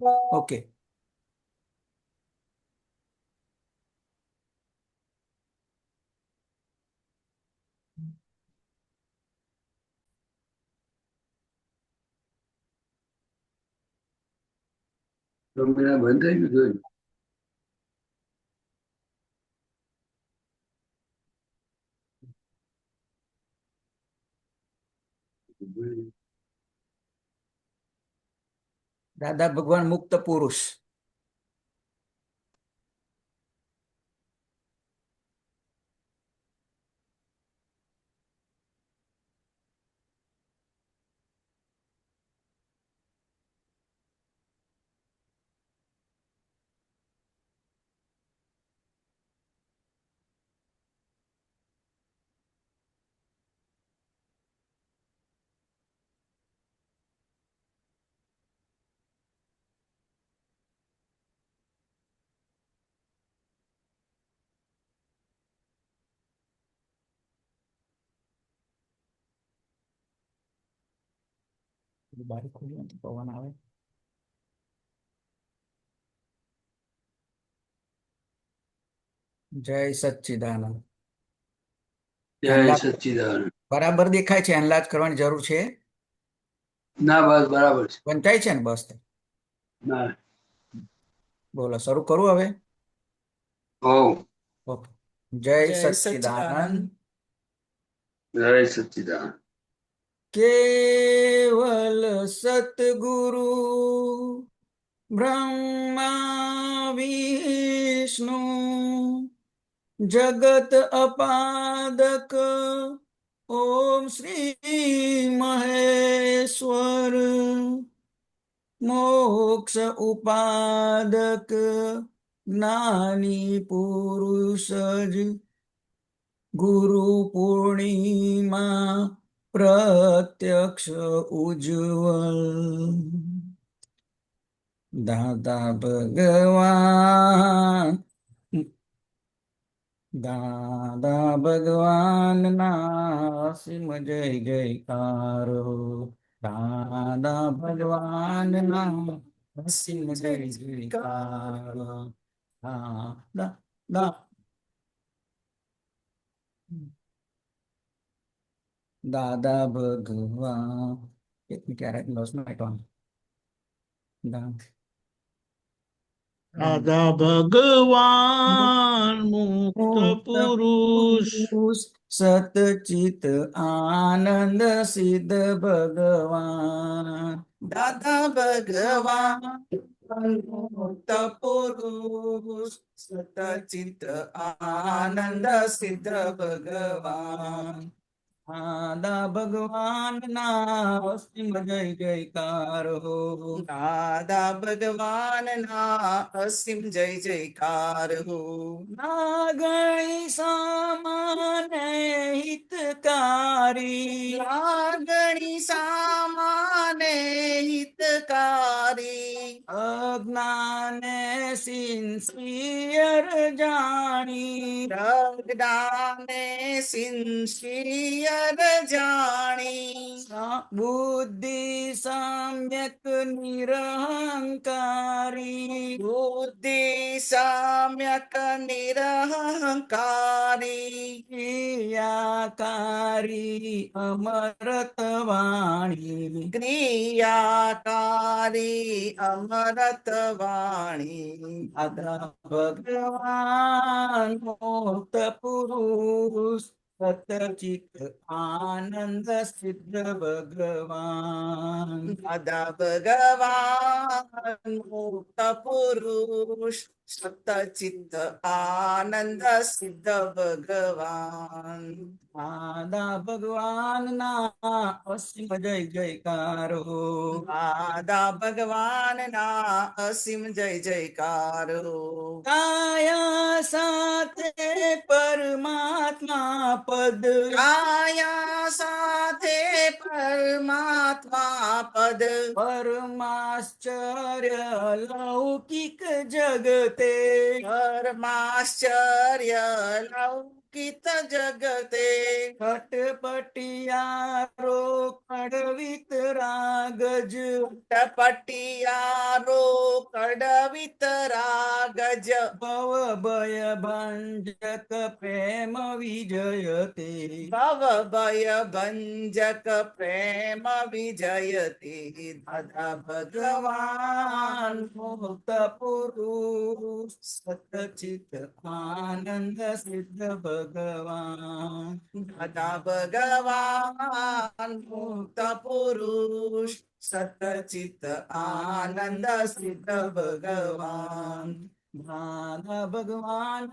Okay. બંધ થઈ ગયું. દાદા ભગવાન મુક્ત પુરુષ. બારી ખોલી નથી, પવન આવે. જય સચ્ચિદાનંદ. જય એનલાજ સચ્ચિદાનંદ. બરાબર દેખાય છે? એનલાજ કરવાની જરૂર છે? ના, બસ બરાબર છે. વંચાય છે ને? બસ. ના. બોલો, શરૂ કરું હવે? ઓ. ઓકે. જય સચ્ચિદાનંદ. જય સચ્ચિદાનંદ. કેવલ સતગુરુ બ્રહ્મા વિષ્ણુ જગત અપાદક ઓમ શ્રી મહેશ્વર મોક્ષ ઉપાદક જ્ઞાની પુરુષ જ ગુરુ પૂર્ણિમા પ્રત્યક્ષ ઉજ્જવલ. દાદા ભગવાન ના અસીમ જય જયકાર. દાદા ભગવાન ના અસીમ જય જયકાર. દાદા ભગવાન. એક મિનિટ યાર, લોસ નો આઈટમ. દાદા ભગવાન મુક્ત મુક્ત પુરુષ પુરુષ સતચિત આનંદ સિદ્ધ ભગવાન. દાદા ભગવાન મુક્ત પુરુષ સતચિત આનંદ સિદ્ધ ભગવાન. દાદા ભગવાન ના અસીમ જય જયકાર હો. દાદા ભગવાન ના અસીમ જય જયકાર હો. નાગણી સામાન્ય હિતકારી. નાગણી સામાન્ય હિતકારી. અજ્ઞાને સિંસિયર જાણી. અજ્ઞાને સિંસિયર જાણી. બુદ્ધિ સમ્યક નિરહંકારી. બુદ્ધિ સમ્યક નિરહંકારી. ક્રિયાકારી અમરત વાણી. ક્રિયાકારી અમરત વાણી. દાદા ભગવાન મુક્ત પુરુષ સતચિત આનંદ સિદ્ધ ભગવાન. દાદા ભગવાન મુક્ત પુરુષ સતચિત આનંદ સિદ્ધ ભગવાન. દાદા ભગવાન ના અસીમ જય જયકાર હો. દાદા ભગવાન ના અસીમ જય જયકાર હો. કાયા સાથે પરમાત્મા પદ. કાયા સાથે પરમાત્મા પદ. પરમાશ્ચર્ય લૌકિક જગતે. પરમાશ્ચર્ય લૌકિક અંકિત જગતે કટપટિયારો કડવિત રાગજ ટપટિયારો કડવિત રાગજ ભવ ભય ભંજક પ્રેમ વિજયતે ભવ ભય ભંજક પ્રેમ વિજયતે દાદા ભગવાન મુક્ત પુરુષ સતચિત આનંદ સિદ્ધ ભગવાન દાદા ભગવાન મુક્ત પુરુષ સતચિત આનંદ સિદ્ધ ભગવાન દાદા ભગવાન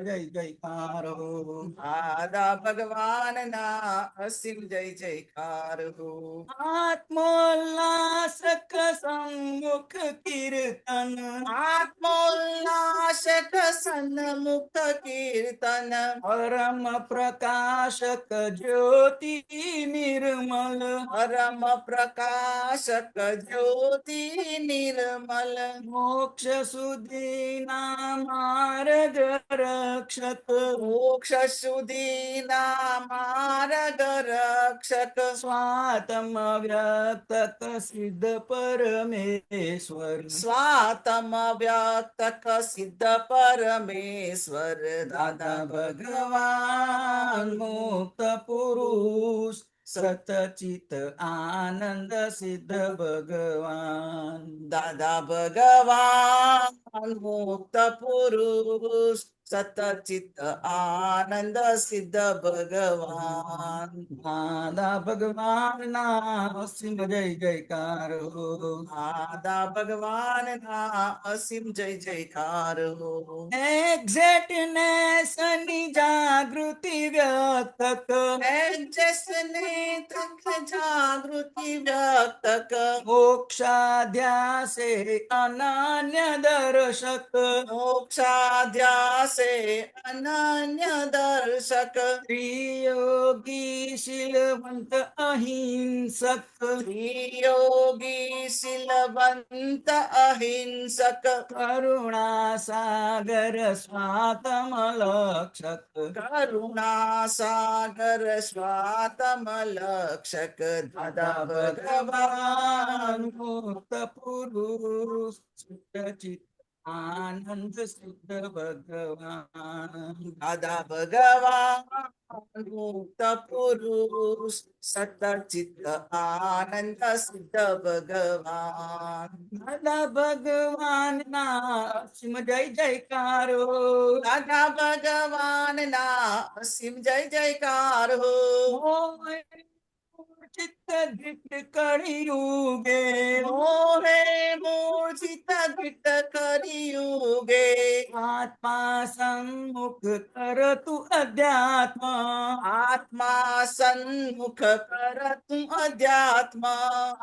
જય જયકારો દાદા ભગવાન ના અસીમ જય જયકાર હો આત્મોલ્લાસક સન્મુખ કીર્તન આત્મોલ્લાસક સન્મુખ કીર્તન પરમ પ્રકાશક જ્યોતિ નિર્મલ પરમ પ્રકાશક જ્યોતિ નિર્મલ મોક્ષ સુધીના માર્ગ રક્ષક મોક્ષ સુધીના માર્ગ રક્ષક સ્વાતમ વ્યક્તક સિદ્ધ પરમેશ્વર સ્વાતમ વ્યક્તક સિદ્ધ પરમેશ્વર દાદા ભગવાન મુક્ત પુરુષ સતચિત આનંદ સિદ્ધ ભગવાન દાદા ભગવાન મુક્ત પુરુષ સતચિત આનંદ સિદ્ધ ભગવાન દાદા ભગવાન ના અસીમ જય જયકારો દાદા ભગવાન ના અસીમ જય જયકાર હો એક્ઝેક્ટનેસ ની જાગૃતિ વ્યક્તક એક્જેસને તક જાગૃતિ વ્યક્તક મોક્ષાધ્યાસે અનન્ય દર્શક મોક્ષાધ્યાસે અનન્ય દર્શક ત્રિયોગી શીલવંત અહિંસક યોગી શીલવંત અહિંસક કરુણા સાગર સ્વાતમ લક્ષક કરુણા સાગર સ્વાતમ લક્ષક દાદા ભગવાન મુક્ત પુરુષ ચિત આનંદ સિદ્ધ ભગવાન દાદા ભગવાન મુક્ત પુરુષ સતચિત આનંદ સિદ્ધ ભગવાન દાદા ભગવાન ના અસીમ જય જયકારો દાદા ભગવાન ના અસીમ જય જયકાર હો ચિત્ત ધીટ કળિયુગે મોહે મૂર્છિત ગીત કર્યુગે આત્મા સન્મુખ કરતું અધ્યાત્મ આત્મા સન્મુખ કરતું અધ્યાત્મ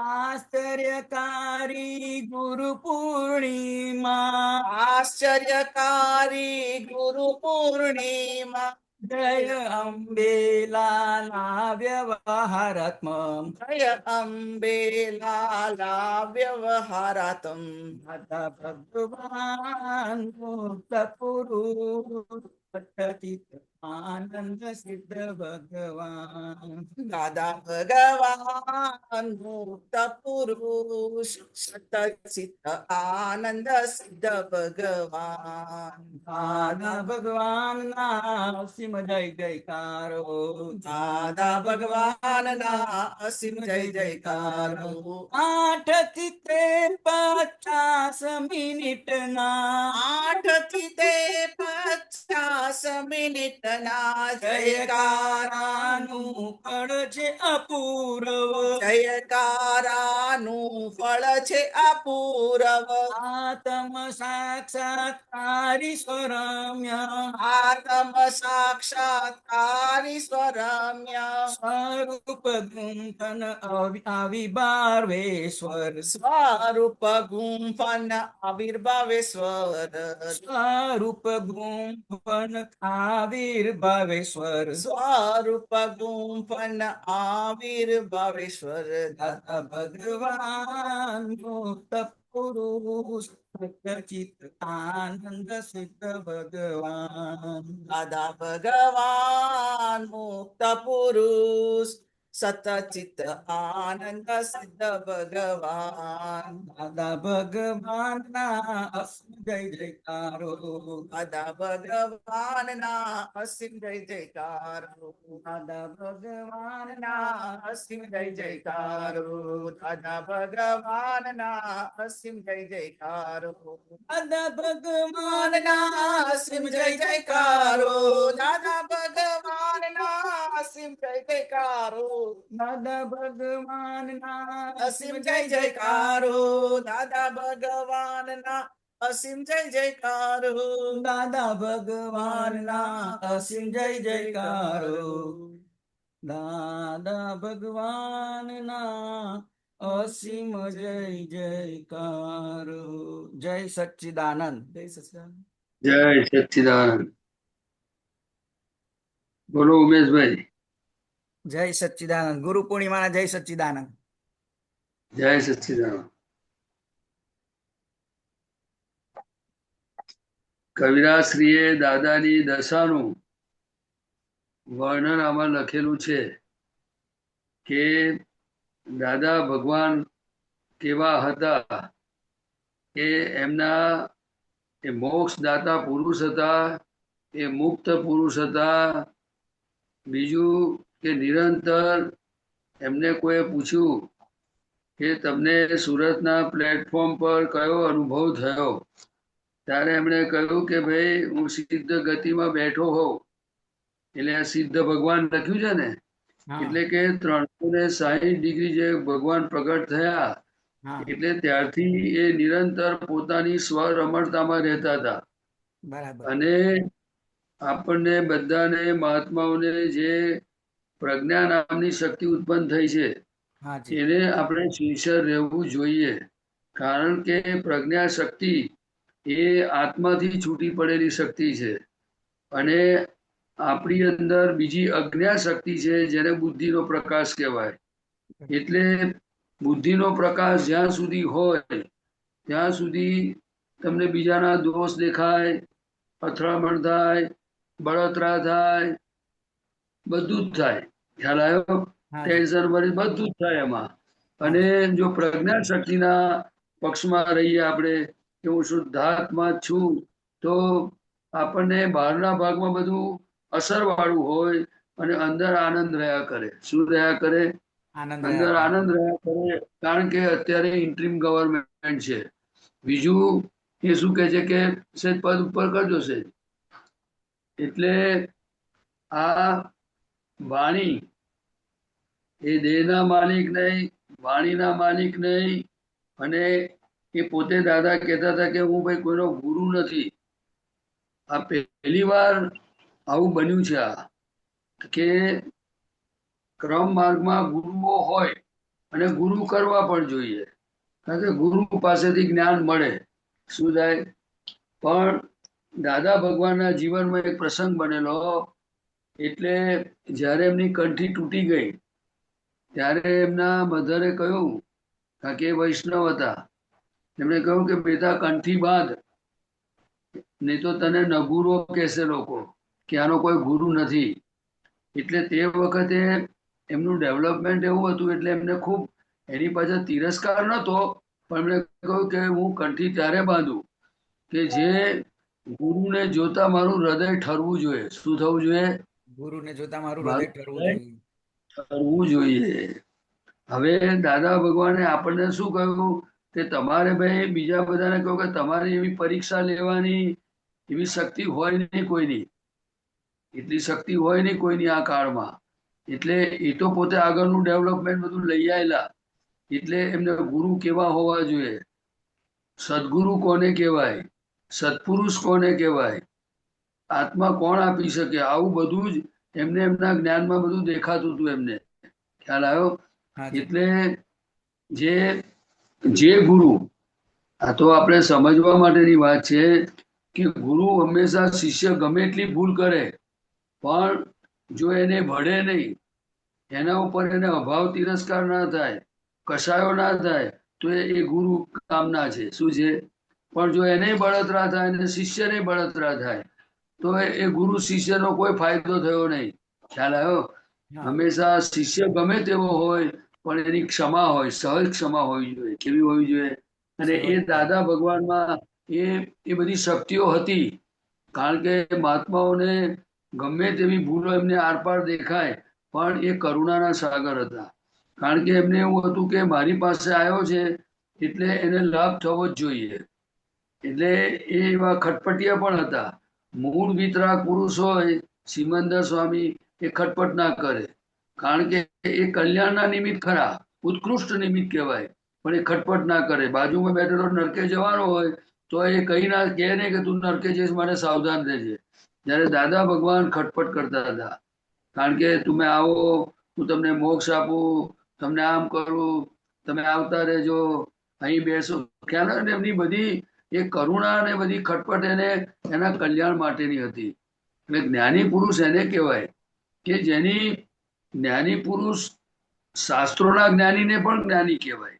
આશ્ચર્યકારી ગુરુ પૂર્ણિમા આશ્ચર્યકારી ગુરુ પૂર્ણિમા જય અંબે લાલા વ્યવહારાત્મ જય અંબે લાલા વ્યવહારાતમ દાદા ભગવાન મુક્ત પુરુષ સતચિત આનંદ સિદ્ધ ભગવાન દાદા ભગવાન મુક્ત પુરુષ સતચિત આનંદ સિદ્ધ ભગવાન દાદા ભગવાન ના અસીમ જય જયકારો દાદા ભગવાન ના અસીમ જય જયકાર હો 8 થી 50 મિનિટ ના 8 થી તે 50 મિનિટ ના જયકારાનું જયકારાનું ફળ છે અપૂર્વ જયકારાનું ફળ છે અપૂરવ આત્મ સાક્ષાત્કારી સ્વરમ્ય આત્મ સાક્ષાત્કારી સ્વરમ્ય સ્વરૂપ ગુંફન આવિર્ભાવેશ્વર સ્વરૂપ ગુંફન આવિર્ભાવેશ્વર સ્વરૂપ ગુંફન આવિર્ભાવેશ્વર સ્વરૂપ અરૂપ ગુંફન આવિર્ભાવેશ્વર દાદા ભગવાન મુક્ત પુરુષ સચ્ચિત આનંદ સિદ્ધ ભગવાન. દાદા ભગવાન મુક્ત પુરુષ સતચિત આનંદ સિદ્ધ ભગવાન. દાદા ભગવાન ના અસીમ જય જયકારો. દાદા ભગવાન ના અસીમ જય જયકારો. દાદા ભગવાન ના અસીમ જય જયકારો. દાદા ભગવાન ના અસીમ જય જયકારો. દાદા ભગવાન ભગવાનના અસીમ જય જયકારો. દાદા ભગવાનના અસીમ જય જયકારો. દાદા ભગવાન ના અસીમ જય જયકારો. દાદા ભગવાનના અસીમ જય જયકારો. દાદા ભગવાન ના અસીમ જય જયકારો. દાદા ભગવાન ના અસીમ જય જયકારો. જય સચ્ચિદાનંદ. જય સચિદાનંદ. જય સચ્ચિદાનંદ. બોલો ઉમેશભાઈ. જય સચ્ચિદાનંદ. ગુરુ પૂર્ણિમાના જય સચ્ચિદાનંદ. જય સચ્ચિદાનંદ. કવિરાજશ્રીએ દાદાની દશાનું વર્ણન આમાં લખેલું છે કે દાદા ભગવાન કેવા હતા કે એમના એ મોક્ષદાતા પુરુષ હતા, એ મુક્ત પુરુષ હતા. બીજું કે નિરંતર એમને કોઈ પૂછ્યું કે તમને સુરતના પ્લેટફોર્મ પર કયો અનુભવ થયો, ત્યારે એમણે કહ્યું કે ભાઈ હું સિદ્ધ ગતિમાં બેઠો હોઉં. એટલે આ સિદ્ધ ભગવાન લખ્યું છે ને, હા, એટલે કે 360 ડિગ્રી જે ભગવાન પ્રગટ થયા, હા, એટલે ત્યારથી એ નિરંતર પોતાની સ્વરમણતામાં રહેતા હતા. બરાબર. અને આપણને બધાને મહાત્માઓને જે પ્રજ્ઞા નામની શક્તિ ઉત્પન્ન થઈ છે હાજી. એને આપણે શિષ્ય રહેવું જોઈએ. કારણ કે પ્રજ્ઞા શક્તિ એ આત્માથી છૂટી પડેલી શક્તિ છે. અને આપણી અંદર બીજી અજ્ઞા શક્તિ છે જેને બુદ્ધિનો પ્રકાશ કહેવાય. એટલે બુદ્ધિનો પ્રકાશ જ્યાં સુધી હોય ત્યાં સુધી તમને બીજાના દોષ દેખાય, અથડામણ થાય, બળતરા થાય, બધું જ થાય. ખ્યાલ આવ્યો? હાજી. ટેન્શન ભરી બધું જ થાય એમાં. અને જો પ્રજ્ઞા શક્તિના પક્ષમાં રહીએ આપણે કે હું શુદ્ધાત્મા છું, તો આપણને બહારના ભાગમાં બધું અસર વાળું હોય અને અંદર આનંદ રહ્યા કરે. શું રહ્યા કરે? આનંદ અંદર રહ્યા. આનંદ રહ્યા કરે. કારણ કે અત્યારે ઇન્ટ્રીમ ગવર્મેન્ટ છે. બીજું એ શું કહે છે કે સેજ પદ ઉપર કરજો સેજ. એટલે આ વાણી એ દેહના માલિક નહીં, વાણીના માલિક નહીં. અને એ પોતે દાદા કહેતા હતા કે હું ભાઈ કોઈનો ગુરુ નથી. આ પહેલી વાર આવું બન્યું છે આ કે ક્રમ માર્ગમાં ગુરુઓ હોય અને ગુરુ કરવા પણ જોઈએ. કારણ કે ગુરુ પાસેથી જ્ઞાન મળે. શું થાય? પણ દાદા ભગવાનના જીવનમાં એક પ્રસંગ બનેલો. એટલે જ્યારે એમની કંઠી તૂટી ગઈ ત્યારે એમના મધરે કહ્યું, કારણ કે એ વૈષ્ણવ હતા, એમણે કહ્યું કે બેટા કંઠી બાંધ, નહીં તો તને નગુરો કહેશે લોકો કે આનો કોઈ ગુરુ નથી. એટલે તે વખતે એમનું ડેવલપમેન્ટ એવું હતું, એટલે એમને ખૂબ એની પાછળ તિરસ્કાર નહોતો, પણ એમણે કહ્યું કે હું કંઠી ત્યારે બાંધું કે જે ગુરુને જોતા મારું હૃદય ઠરવું જોઈએ. શું થવું જોઈએ? ગુરુને જોતા મારું હૃદય ઠરવું જોઈએ. ઠરવું જોઈએ. હવે દાદા ભગવાને આપણને શું કહ્યું કે તમારે ભાઈ બીજા બધાને કહ્યું કે તમારે એવી પરીક્ષા લેવાની એવી શક્તિ હોય નહીં કોઈની. એટલી શક્તિ હોય નહીં કોઈની આ કાળમાં. એટલે એ તો પોતે આગળનું ડેવલપમેન્ટ બધું લઈ આવેલા. એટલે એમને ગુરુ કેવા હોવા જોઈએ, સદગુરુ કોને કહેવાય, સત્પુરુષ કોને કહેવાય, આત્મા કોણ આપી શકે, આવું બધું જ એમને એમના જ્ઞાનમાં બધું દેખાતું હતું એમને. ખ્યાલ આવ્યો? હાજી. એટલે જે ગુરુ, આ તો આપણે સમજવા માટેની વાત છે કે ગુરુ હંમેશા શિષ્ય ગમે એટલી ભૂલ કરે પણ જો એને ભળે નહીં, એના ઉપર એને અભાવ તિરસ્કાર ના થાય, કશાયો ના થાય, તો એ ગુરુ કામના છે. શું છે? પણ જો એને બળતરા થાય અને શિષ્યને બળતરા થાય, તો એ ગુરુ શિષ્યનો કોઈ ફાયદો થયો નહીં. ખ્યાલ આવ્યો? હા હંમેશા શિષ્ય ગમે તેવો હોય, પણ એની ક્ષમા હોય, સહજ ક્ષમા હોવી જોઈએ. કેવી હોવી જોઈએ? અને એ સહજ દાદા ભગવાનમાં એ એ બધી શક્તિઓ હતી. કારણ કે મહાત્માઓને ગમે તેવી ભૂલો એમને આરપાર દેખાય, પણ એ કરુણાના સાગર હતા. કારણ કે એમને એવું હતું કે મારી પાસે આવ્યો છે એટલે એને લાભ થવો જ જોઈએ. એટલે એ એવા ખટપટિયા પણ હતા. મૂળ વિતરાગ પુરુષ હોય સિમંદર સ્વામી, એ ખટપટ ના કરે. કારણ કે એ કલ્યાણના નિમિત્ત ખરા, ઉત્કૃષ્ટ નિમિત્ત કહેવાય, પણ એ ખટપટ ના કરે. બાજુમાં બેઠેલો નરકે જવાનો હોય તો એ કઈ ના કહે ને કે તું નરકે જઈશ, મારે સાવધાન રહેજે. જ્યારે દાદા ભગવાન ખટપટ કરતા હતા. કારણ કે તમે આવો, હું તમને મોક્ષ આપું, તમને આમ કરું, તમે આવતા રહેજો, અહીં બેસો. ખ્યાલ આવે ને? એમની બધી એ કરુણા અને બધી ખટપટ એને એના કલ્યાણ માટેની હતી. એટલે જ્ઞાની પુરુષ એને કહેવાય કે જેની જ્ઞાની પુરુષ શાસ્ત્રોના જ્ઞાનીને પણ જ્ઞાની કહેવાય.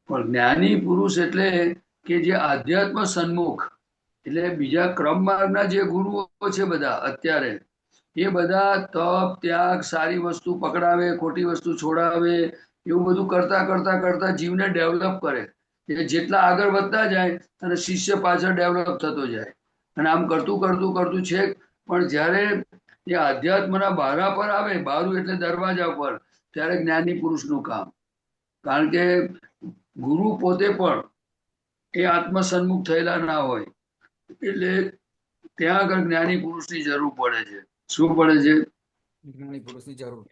પણ જ્ઞાની પુરુષ એટલે કે જે આધ્યાત્મ સન્મુખ, એટલે બીજા ક્રમ માર્ગના જે ગુરુઓ છે બધા અત્યારે, એ બધા તપ ત્યાગ સારી વસ્તુ પકડાવે, ખોટી વસ્તુ છોડાવે, એવું બધું કરતા કરતા કરતા જીવને ડેવલપ કરે. એટલે જેટલા આગળ વધતા જાય અને શિષ્ય પાછળ ડેવલપ થતો જાય. અને આમ કરતું કરતું કરતું છે. પણ જ્યારે એ અધ્યાત્મના બારા પર આવે, બારું એટલે દરવાજા પર, ત્યારે જ્ઞાની પુરુષનું કામ. કારણ કે ગુરુ પોતે પણ એ આત્મસન્મુખ થયેલા ના હોય, એટલે ત્યાં આગળ જ્ઞાની પુરુષની જરૂર પડે છે. શું પડે છે? જ્ઞાની પુરુષની જરૂર.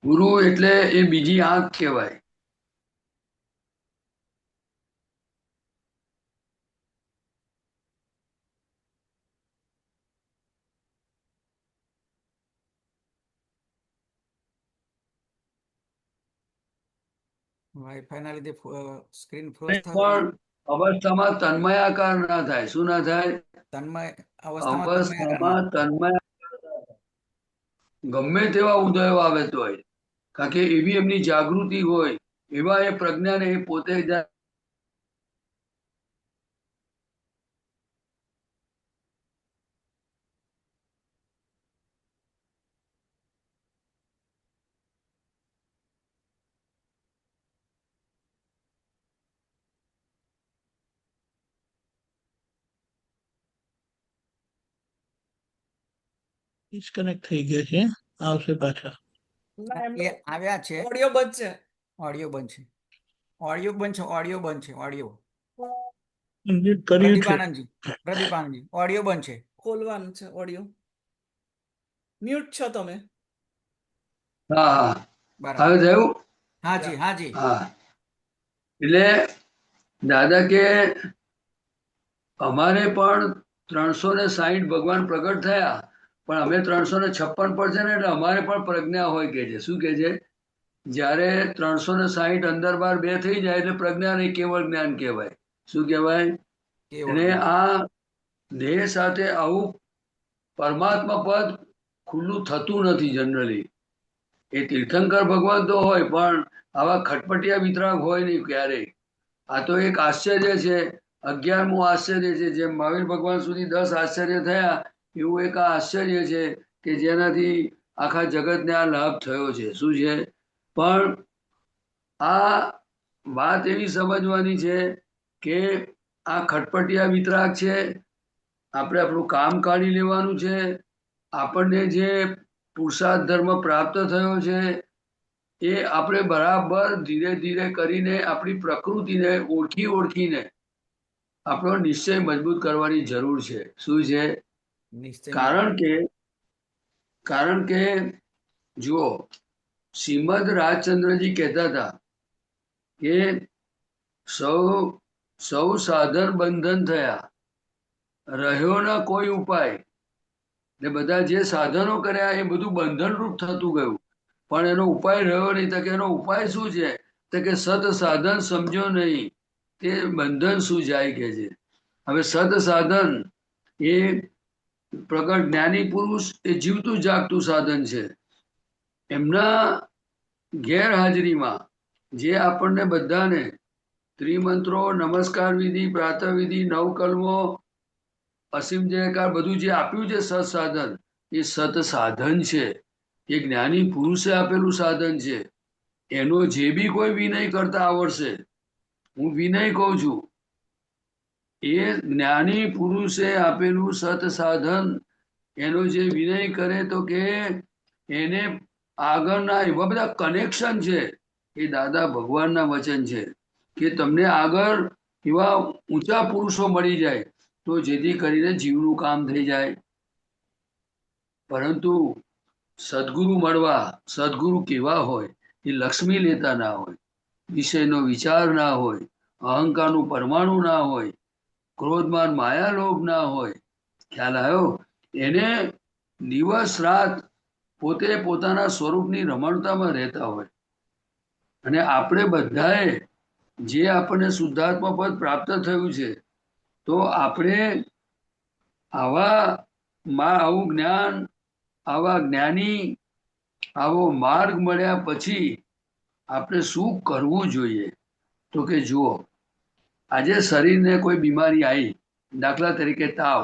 ગુરુ એટલે એ બીજી આંખ કહેવાય. વાઈફાઈ ના લીધે સ્ક્રીન ફ્રોઝ પણ અવસ્થામાં તન્મયાકાર ના થાય. શું ના થાય? તન્મય અવસ્થામાં તન્મયાકાર ના અવસ્થામાં તન્મય ગમે તેવા ઉદયો આવે તોય, કારણ કે એવી એમની જાગૃતિ હોય, એવા એ પ્રજ્ઞાને એ પોતે ડિસ્કનેક્ટ થઈ ગયા છે, આવશે પાછા. ના, એ આવ્યા છે. ઓડિયો બંધ છે. ઓડિયો બંધ છે. ઓડિયો બંધ છે. ઓડિયો બંધ છે. ઓડિયો. કમ્પ્લીટ કર્યું પ્રદીપ છે. આનંદજી, પ્રદીપ આનંદજી, ઓડિયો બંધ છે. ખોલવાનું છે ઓડિયો. મ્યુટ છો તમે. હા હા બરાબર. હવે થયું. હાજી હાજી. હા, એટલે દાદા કે અમારે પણ 360 ભગવાન પ્રગટ થયા, પણ અમે 356 પર છે ને, એટલે અમારે પણ પ્રજ્ઞા હોય કે છે. શું કે છે? જ્યારે 360 અંદર બાર બે થઈ જાય એટલે પ્રજ્ઞા નહીં, કેવળ જ્ઞાન કહેવાય. શું કહેવાય? કેવળ અને જ્ઞાન. આ દેહ સાથે આવું પરમાત્મા પદ ખુલ્લું થતું નથી જનરલી. એ તીર્થંકર ભગવાન તો હોય, પણ આવા ખટપટિયા વિતરાગ હોય નહીં ક્યારેય. આ તો એક આશ્ચર્ય છે. 11મું આશ્ચર્ય છે. જેમ મહાવીર ભગવાન સુધી 10 આશ્ચર્ય થયા, એવું એક આ આશ્ચર્ય છે કે જેનાથી આખા જગતને આ લાભ થયો છે. શું છે? પણ આ વાત એવી સમજવાની છે કે આ ખટપટિયા વિતરાગ છે. આપણે આપણું કામ કાઢી લેવાનું છે. આપણને જે પુરુષાર્થ ધર્મ પ્રાપ્ત થયો છે, એ આપણે બરાબર ધીરે ધીરે કરીને આપણી પ્રકૃતિને ઓળખીને આપણો નિશ્ચય મજબૂત કરવાની જરૂર છે. શું છે? નિશ્ચય. કારણ કે જુઓ, શ્રીમદ રાજચંદ્રજી કહેતા હતા કે સૌ સૌ સાધન બંધન થયા, રહ્યો ના કોઈ ઉપાય. એટલે બધા જે સાધનો કર્યા એ બધું બંધનરૂપ થતું ગયું, પણ એનો ઉપાય રહ્યો નહીં. તો કે એનો ઉપાય શું છે? તો કે સત સાધન સમજો નહીં, તે બંધન શું જાય કે છે. હવે સત સાધન એ પ્રગટ જ્ઞાની પુરુષ એ જીવતું જાગતું સાધન છે. એમના ગેરહાજરીમાં જે આપણને બધાને ત્રિમંત્રો, નમસ્કાર વિધિ, પ્રાતઃ વિધિ, નવકલ્મો, અસીમ જયકાર બધું જે આપ્યું છે સત સાધન, એ સત સાધન છે. એ જ્ઞાની પુરુષે આપેલું સાધન છે. એનો જે બી કોઈ વિનય કરતા આવડશે, હું વિનય કહું છું, એ જ્ઞાની પુરુષે આપેલું સત સાધન, એનો જે વિનય કરે તો કે એને આગળના એવા બધા કનેક્શન છે. એ દાદા ભગવાનના વચન છે કે તમને આગળ એવા ઊંચા પુરુષો મળી જાય તો જેથી કરીને જીવનું કામ થઈ જાય. પરંતુ સદગુરુ મળવા, સદગુરુ કેવા હોય, એ લક્ષ્મી લેતા ના હોય, વિષયનો વિચાર ના હોય, અહંકારનું પરમાણુ ના હોય, ક્રોધમાન માયાલોભ ના હોય. ખ્યાલ આવ્યો? એને દિવસ રાત પોતે પોતાના સ્વરૂપની રમણતામાં રહેતા હોય. અને આપણે બધાએ જે આપણને શુદ્ધાત્મા પદ પ્રાપ્ત થયું છે, તો આપણે આવું જ્ઞાન, આવા જ્ઞાની, આવો માર્ગ મળ્યા પછી આપણે શું કરવું જોઈએ? તો કે જુઓ, આજે શરીરને કોઈ બીમારી આવી, દાખલા તરીકે તાવ,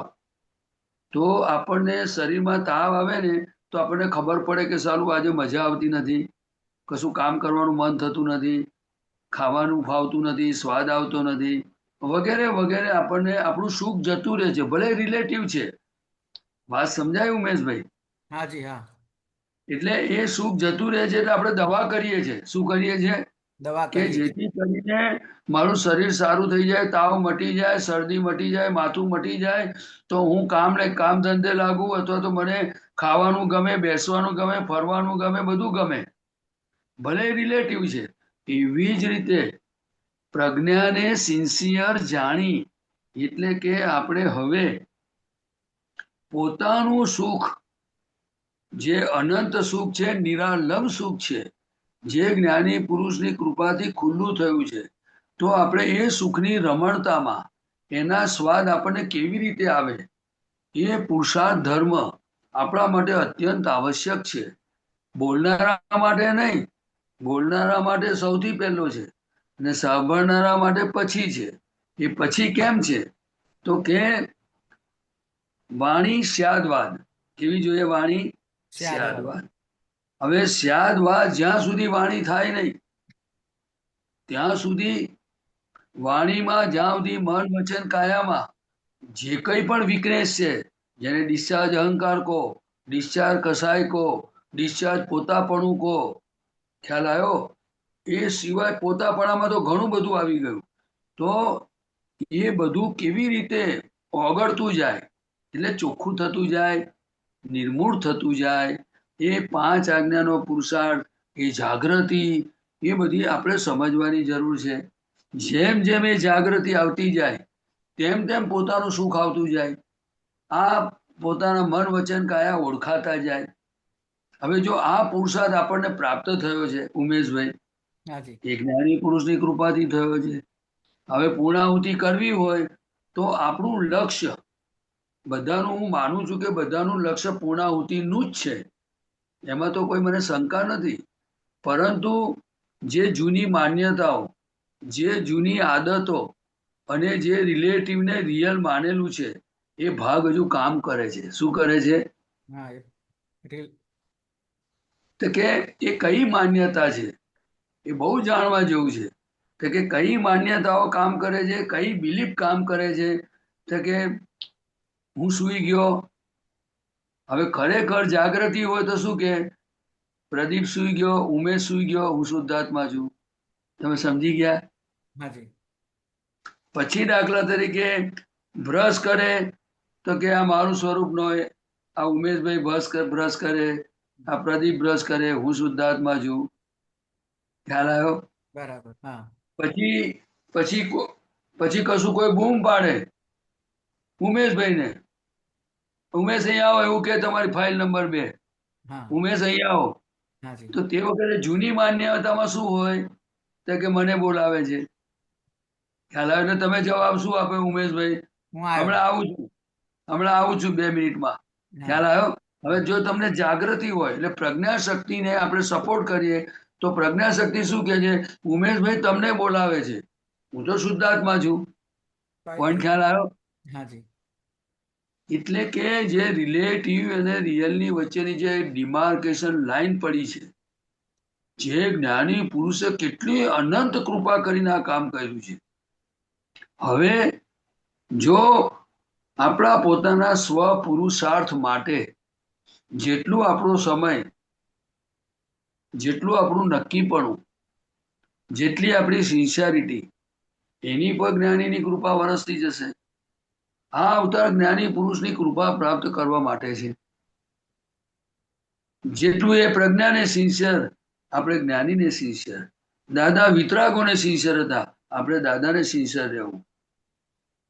તો આપણને શરીરમાં તાવ આવે ને તો આપણને ખબર પડે કે સાલું આજે મજા આવતી નથી, કશું કામ કરવાનું મન થતું નથી, ખાવાનું ફાવતું નથી, સ્વાદ આવતો નથી, વગેરે વગેરે. આપણને આપણું સુખ જતું રહે છે, ભલે રિલેટિવ છે. વાત સમજાય ઉમેશભાઈ? હા જી હા. એટલે એ સુખ જતું રહે છે એટલે આપણે દવા કરીએ છીએ. શું કરીએ છીએ? દવા કે કરીએ છીએ. જેથી કરીને મારું શરીર સારું થઈ જાય, તાવ મટી જાય, શરદી મટી જાય, માથું મટી જાય, તો હું કામ ધંધે લાગુ, અથવા તો મને ખાવાનું ગમે, બેસવાનું ગમે, ફરવાનું ગમે, બધું ગમે. ભલે રિલેટિવ છે. એવી જ રીતે પ્રજ્ઞાને સિન્સિયર જાણી, એટલે કે આપણે હવે પોતાનું સુખ, જે અનંત સુખ છે, નિરાલંબ સુખ છે, જે જ્ઞાની પુરુષની કૃપાથી ખુલ્લું થયું છે, તો આપણે એ સુખની રમણતામાં એના સ્વાદ આપણને કેવી રીતે આવે, એ પુરુષાર્થ ધર્મ આપણા માટે અત્યંત આવશ્યક છે. બોલનારા માટે નહીં, બોલનારા માટે સૌથી પહેલો છે, અને સાંભળનારા માટે પછી છે. એ પછી કેમ છે? તો કે વાણી સ્યાદવાદ કેવી જોઈએ? વાણી સ્યાદવાદ. હવે સ્યાદવાદ જ્યાં સુધી વાણી થાય નહીં, ત્યાં સુધી વાણીમાં જ્યાં સુધી મન વચન કાયામાં જે કંઈ પણ વીકનેસ છે, જેને ડિસ્ચાર્જ અહંકાર કહો, ડિસ્ચાર્જ કસાય કહો, ડિસ્ચાર્જ પોતાપણું કહો, ખ્યાલ આવ્યો? એ સિવાય પોતાપણામાં તો ઘણું બધું આવી ગયું. તો એ બધું કેવી રીતે ઓગળતું જાય, એટલે ચોખ્ખું થતું જાય, નિર્મૂળ થતું જાય, એ 5 આજ્ઞાનો પુરુષાર્થ, એ જાગૃતિ, એ બધી આપણે સમજવાની જરૂર છે. જેમ જેમ એ જાગૃતિ આવતી જાય, તેમ તેમ પોતાનું સુખ આવતું જાય. આ પોતાના મન વચન કાયા ઓળખાતા જાય. હવે જો આ પુરુષાર્થ આપણને પ્રાપ્ત થયો છે ઉમેશભાઈ, હાજી. એ જ્ઞાની પુરુષની કૃપાથી થયો છે. હવે પૂર્ણાહુતિ કરવી હોય તો આપણું લક્ષ્ય, બધાનું, હું માનું છું કે બધાનું લક્ષ્ય પૂર્ણાહુતિનું જ છે, એમાં તો કોઈ મને શંકા નથી. પરંતુ જે જૂની માન્યતાઓ, જે જૂની આદતો અને જે રિલેટિવને રિયલ માનેલું છે, એ ભાગ હજુ કામ કરે છે. શું કરે છે? હા તો કે એ કઈ માન્યતા છે, એ બહુ જાણવા જેવું છે. તો કે કઈ માન્યતાઓ કામ કરે છે, કઈ બિલીફ કામ કરે છે. તો કે હું સૂઈ ગયો. હવે ખરેખર જાગૃતિ હોય તો શું કે પ્રદીપ સૂઈ ગયો, ઉમેશ સૂઈ ગયો, હું શુદ્ધાત્મા છું. તમે સમજી ગયા? હાજી. પછી દાખલા તરીકે બ્રશ કરે તો કે આ મારું સ્વરૂપ ન હોય, આ ઉમેશભાઈ બ્રશ કરે, આ પ્રદીપ બ્રશ કરે, હું શુદ્ધાત્મા છું. ખ્યાલ આવ્યો? બરાબર. હા. પછી પછી પછી કશું કોઈ બૂમ પાડે ઉમેશભાઈને, ઉમેશ અહીંયા આવો, એવું કે તમારી ફાઇલ નંબર 2, હા. ઉમેશ અહીંયા આવો. હાજી. તો તે વખતે જૂની માન્યતામાં શું હોય? તો કે મને બોલાવે છે. ખ્યાલ આવે? એટલે તમે જવાબ શું આપે ઉમેશભાઈ? હું આવ્યો. હમણાં આવું છું. હમણાં આવું છું 2 મિનિટમાં. હા ખ્યાલ આવ્યો? હવે જો તમને જાગૃતિ હોય એટલે પ્રજ્ઞા શક્તિને આપણે સપોર્ટ કરીએ તો પ્રજ્ઞા શક્તિ શું કહે છે? ઉમેશભાઈ તમને બોલાવે છે, હું તો શુદ્ધાત્મા છું. પોઈન્ટ ખ્યાલ આવ્યો? હાજી એટલે કે જે રિલેટિવ અને રિયલની વચ્ચેની જે ડિમાર્કેશન લાઈન પડી છે, જે જ્ઞાની પુરુષે કેટલી અનંત કૃપા કરીને આ કામ કર્યું છે. હવે જો આપણા પોતાના સ્વ પુરુષાર્થ માટે જેટલું આપણો સમય, જેટલું આપણું નક્કીપણું, જેટલી આપણી સિન્સિયરિટી, એની પર જ્ઞાનીની કૃપા વરસતી જશે. આ અવતાર જ્ઞાની પુરુષની કૃપા પ્રાપ્ત કરવા માટે છે. જેટલું એ પ્રજ્ઞાને સિન્સિયર, આપણે જ્ઞાનીને સિન્સિયર. દાદા વિતરાગોને સિન્સિયર હતા, આપણે દાદાને સિન્સિયર રહેવું.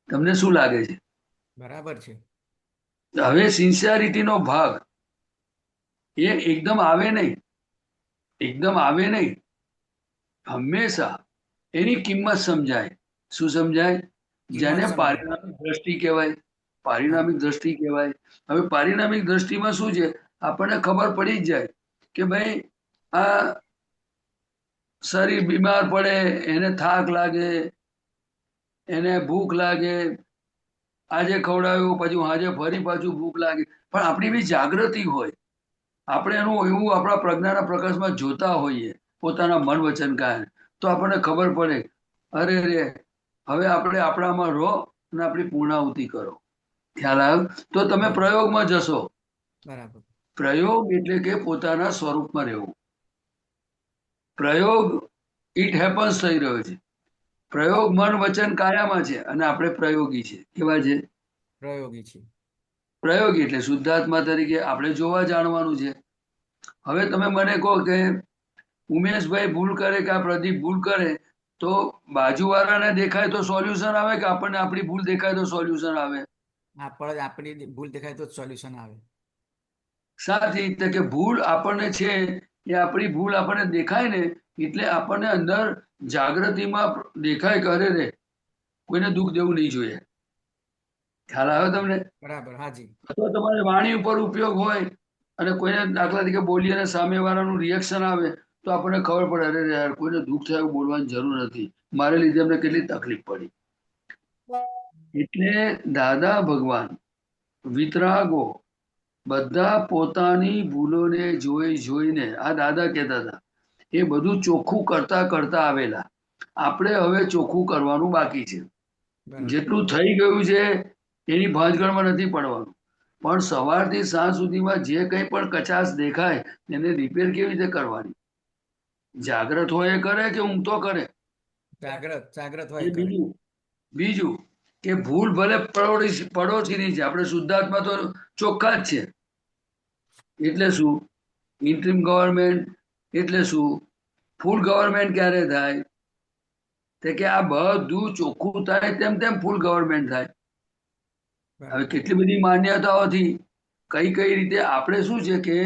તમને શું લાગે છે? બરાબર છે. હવે સિન્સિયરિટીનો ભાગ એ એકદમ આવે નહીં, એકદમ આવે નહીં. હંમેશા એની કિંમત સમજાય. શું સમજાય? જેને સમજાય. પારિણામિક દ્રષ્ટિ કહેવાય. પારિણામિક દ્રષ્ટિ કહેવાય. હવે પારિણામિક દ્રષ્ટિમાં શું છે? આપણને ખબર પડી જ જાય કે ભાઈ આ શરીર બીમાર પડે, એને થાક લાગે, એને ભૂખ લાગે, આજે ખવડાવ્યું પછી આજે ફરી પાછું ભૂખ લાગે, પણ આપણી બી જાગૃતિ હોય, આપણે એનું એવું આપણા પ્રજ્ઞાના પ્રકાશમાં જોતા હોઈએ પોતાના મન વચન કાય, તો આપણને ખબર પડે અરે રે હવે આપણે આપણામાં રહો અને આપણી પૂર્ણાહુતિ કરો. ખ્યાલ આવ્યો? તો તમે પ્રયોગમાં જશો. બરાબર. પ્રયોગ એટલે કે પોતાના સ્વરૂપમાં રહેવું. પ્રયોગ ઇટ હેપન્સ થઈ રહ્યો છે. પ્રયોગ મન વચન કાયામાં છે અને આપણે પ્રયોગી છે. કેવા છે? પ્રયોગી છે. પ્રયોગી એટલે શુદ્ધાત્મા તરીકે આપણે જોવા જાણવાનું છે. હવે તમે મને કહો કે ઉમેશભાઈ ભૂલ કરે કે આ પ્રદીપ ભૂલ કરે, તો બાજુવાળાને દેખાય તો સોલ્યુશન આવે કે આપણને આપણી ભૂલ દેખાય તો સોલ્યુશન આવે? આપણી ભૂલ દેખાય તો જ સોલ્યુશન આવે. સાચી રીતે કે ભૂલ આપણને છે એ આપણી ભૂલ આપણને દેખાય ને એટલે આપણને અંદર જાગૃતિમાં દેખાય કે અરે રે કોઈને દુઃખ દેવું નહીં જોઈએ. ખ્યાલ આવ્યો તમને? બરાબર. હાજી અથવા તમારે વાણી ઉપર ઉપયોગ હોય અને કોઈને દાખલા તરીકે બોલી અને સામેવાળાનું રિએક્શન આવે તો આપણને ખબર પડે અરે યાર કોઈને દુઃખ થાય એવું બોલવાની જરૂર નથી, મારે લીધે અમને કેટલી તકલીફ પડી. એટલે દાદા ભગવાન વિતરાગો બધા પોતાની ભૂલોને જોઈને આ દાદા કહેતા હતા એ બધું ચોખ્ખું કરતા કરતા આવેલા. આપણે હવે ચોખ્ખું કરવાનું બાકી છે. બરાબર. જેટલું થઈ ગયું છે એની ભાંજગણમાં નથી પડવાનું, પણ સવારથી સાંજ સુધીમાં જે કંઈ પણ કચાશ દેખાય એને રિપેર કેવી રીતે કરવાની? જાગ્રત હોય એ કરે કે ઊંઘતો કરે? જાગ્રત હોય એ કરે. બીજું કે ભૂલ ભલે પડોશીની છે, આપણે શુદ્ધાત્મા તો ચોખ્ખા જ છે. એટલે શું? ઇન્ટ્રીમ ગવર્મેન્ટ એટલે શું? ફૂલ ગવર્મેન્ટ ક્યારે થાય? તે કે આ બધું ચોખ્ખું થાય તેમ તેમ ફૂલ ગવર્મેન્ટ થાય. હવે કેટલી બધી માન્યતાઓથી કઈ કઈ રીતે આપણે શું છે કે